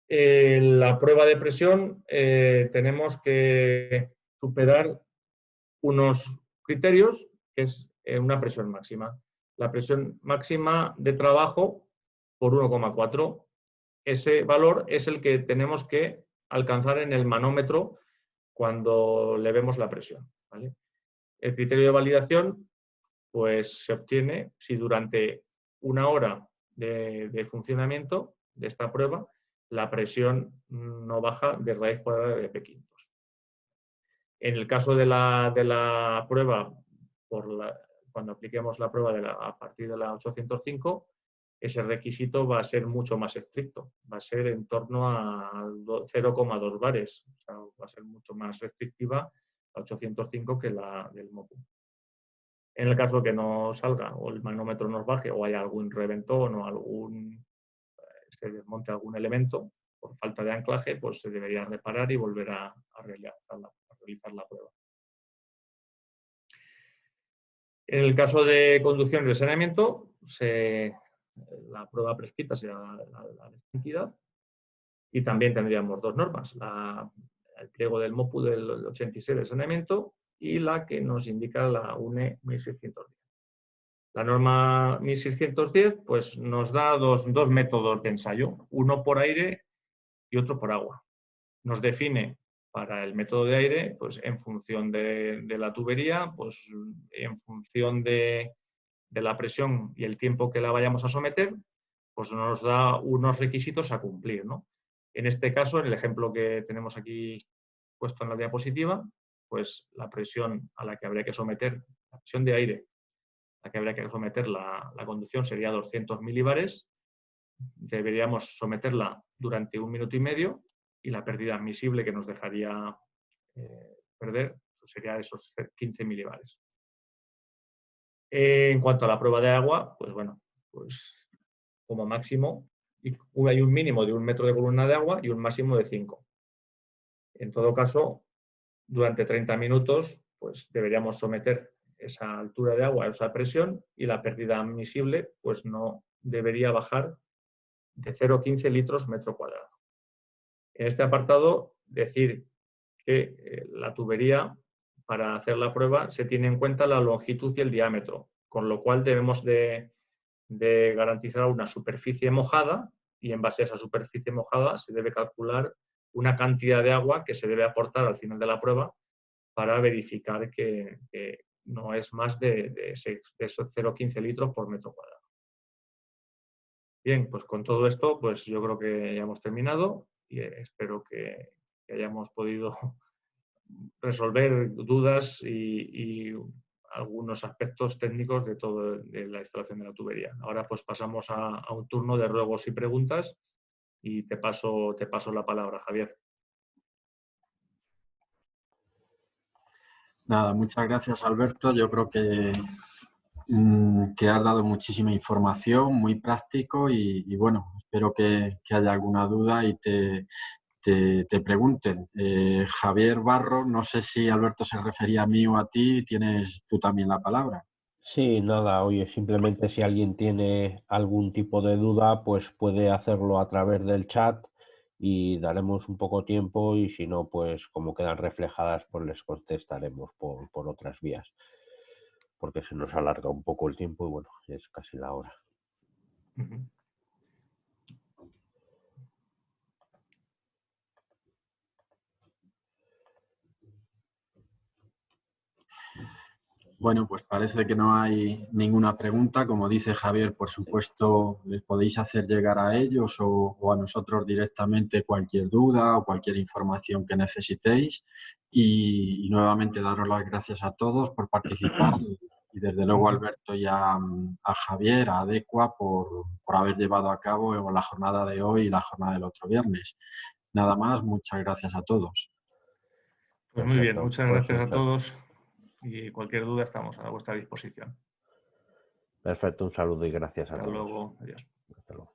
La prueba de presión tenemos que superar unos criterios, que es una presión máxima. La presión máxima de trabajo por 1,4. Ese valor es el que tenemos que alcanzar en el manómetro cuando le vemos la presión, ¿vale? El criterio de validación pues, se obtiene si durante una hora de funcionamiento de esta prueba la presión no baja de raíz cuadrada de P quintos. En el caso de la prueba, cuando apliquemos la prueba a partir de la 805, ese requisito va a ser mucho más estricto, va a ser en torno a 0,2 bares, o sea, va a ser mucho más restrictiva la 805 que la del MOPU. En el caso que no salga o el manómetro nos baje o haya algún reventón o se desmonte algún elemento por falta de anclaje, pues se debería reparar y volver a realizar la prueba. En el caso de conducción y de saneamiento, la prueba prescrita será la de estanquidad y también tendríamos dos normas, el pliego del MOPU del 86 de saneamiento y la que nos indica la UNE 1610. La norma 1610 pues, nos da dos métodos de ensayo, uno por aire y otro por agua. Nos define para el método de aire, pues en función de la tubería, pues en función de la presión y el tiempo que la vayamos a someter, pues nos da unos requisitos a cumplir, ¿no? En este caso, en el ejemplo que tenemos aquí puesto en la diapositiva, pues la presión a la que habría que someter, la presión de aire a la que habría que someter la conducción sería 200 milibares. Deberíamos someterla durante 1 minuto y medio y la pérdida admisible que nos dejaría perder sería esos 15 milibares. En cuanto a la prueba de agua, pues bueno, pues como máximo hay un mínimo de 1 metro de columna de agua y un máximo de 5. En todo caso, durante 30 minutos, pues deberíamos someter esa altura de agua a esa presión y la pérdida admisible pues no debería bajar de 0,15 litros metro cuadrado. En este apartado, decir que la tubería, para hacer la prueba, se tiene en cuenta la longitud y el diámetro, con lo cual debemos de garantizar una superficie mojada y en base a esa superficie mojada se debe calcular una cantidad de agua que se debe aportar al final de la prueba para verificar que no es más de esos 0,15 litros por metro cuadrado. Bien, pues con todo esto, pues yo creo que ya hemos terminado y espero que hayamos podido resolver dudas y algunos aspectos técnicos de la instalación de la tubería. Ahora pues pasamos a un turno de ruegos y preguntas y te paso la palabra, Javier. Nada, muchas gracias, Alberto. Yo creo que has dado muchísima información, muy práctico y bueno, espero que haya alguna duda y te pregunten. Javier Barro, no sé si Alberto se refería a mí o a ti, tienes tú también la palabra. Sí, nada, oye, simplemente si alguien tiene algún tipo de duda, pues puede hacerlo a través del chat y daremos un poco tiempo y si no, pues como quedan reflejadas, pues les contestaremos por otras vías, porque se nos alarga un poco el tiempo y bueno, es casi la hora. Bueno, pues parece que no hay ninguna pregunta. Como dice Javier, por supuesto, les podéis hacer llegar a ellos o a nosotros directamente cualquier duda o cualquier información que necesitéis. Y nuevamente daros las gracias a todos por participar y desde luego a Alberto y a Javier, a Adecua, por haber llevado a cabo la jornada de hoy y la jornada del otro viernes. Nada más, muchas gracias a todos. Pues muy bien, muchas gracias a todos y cualquier duda estamos a vuestra disposición. Perfecto, un saludo y gracias a todos. Hasta luego, adiós. Hasta luego.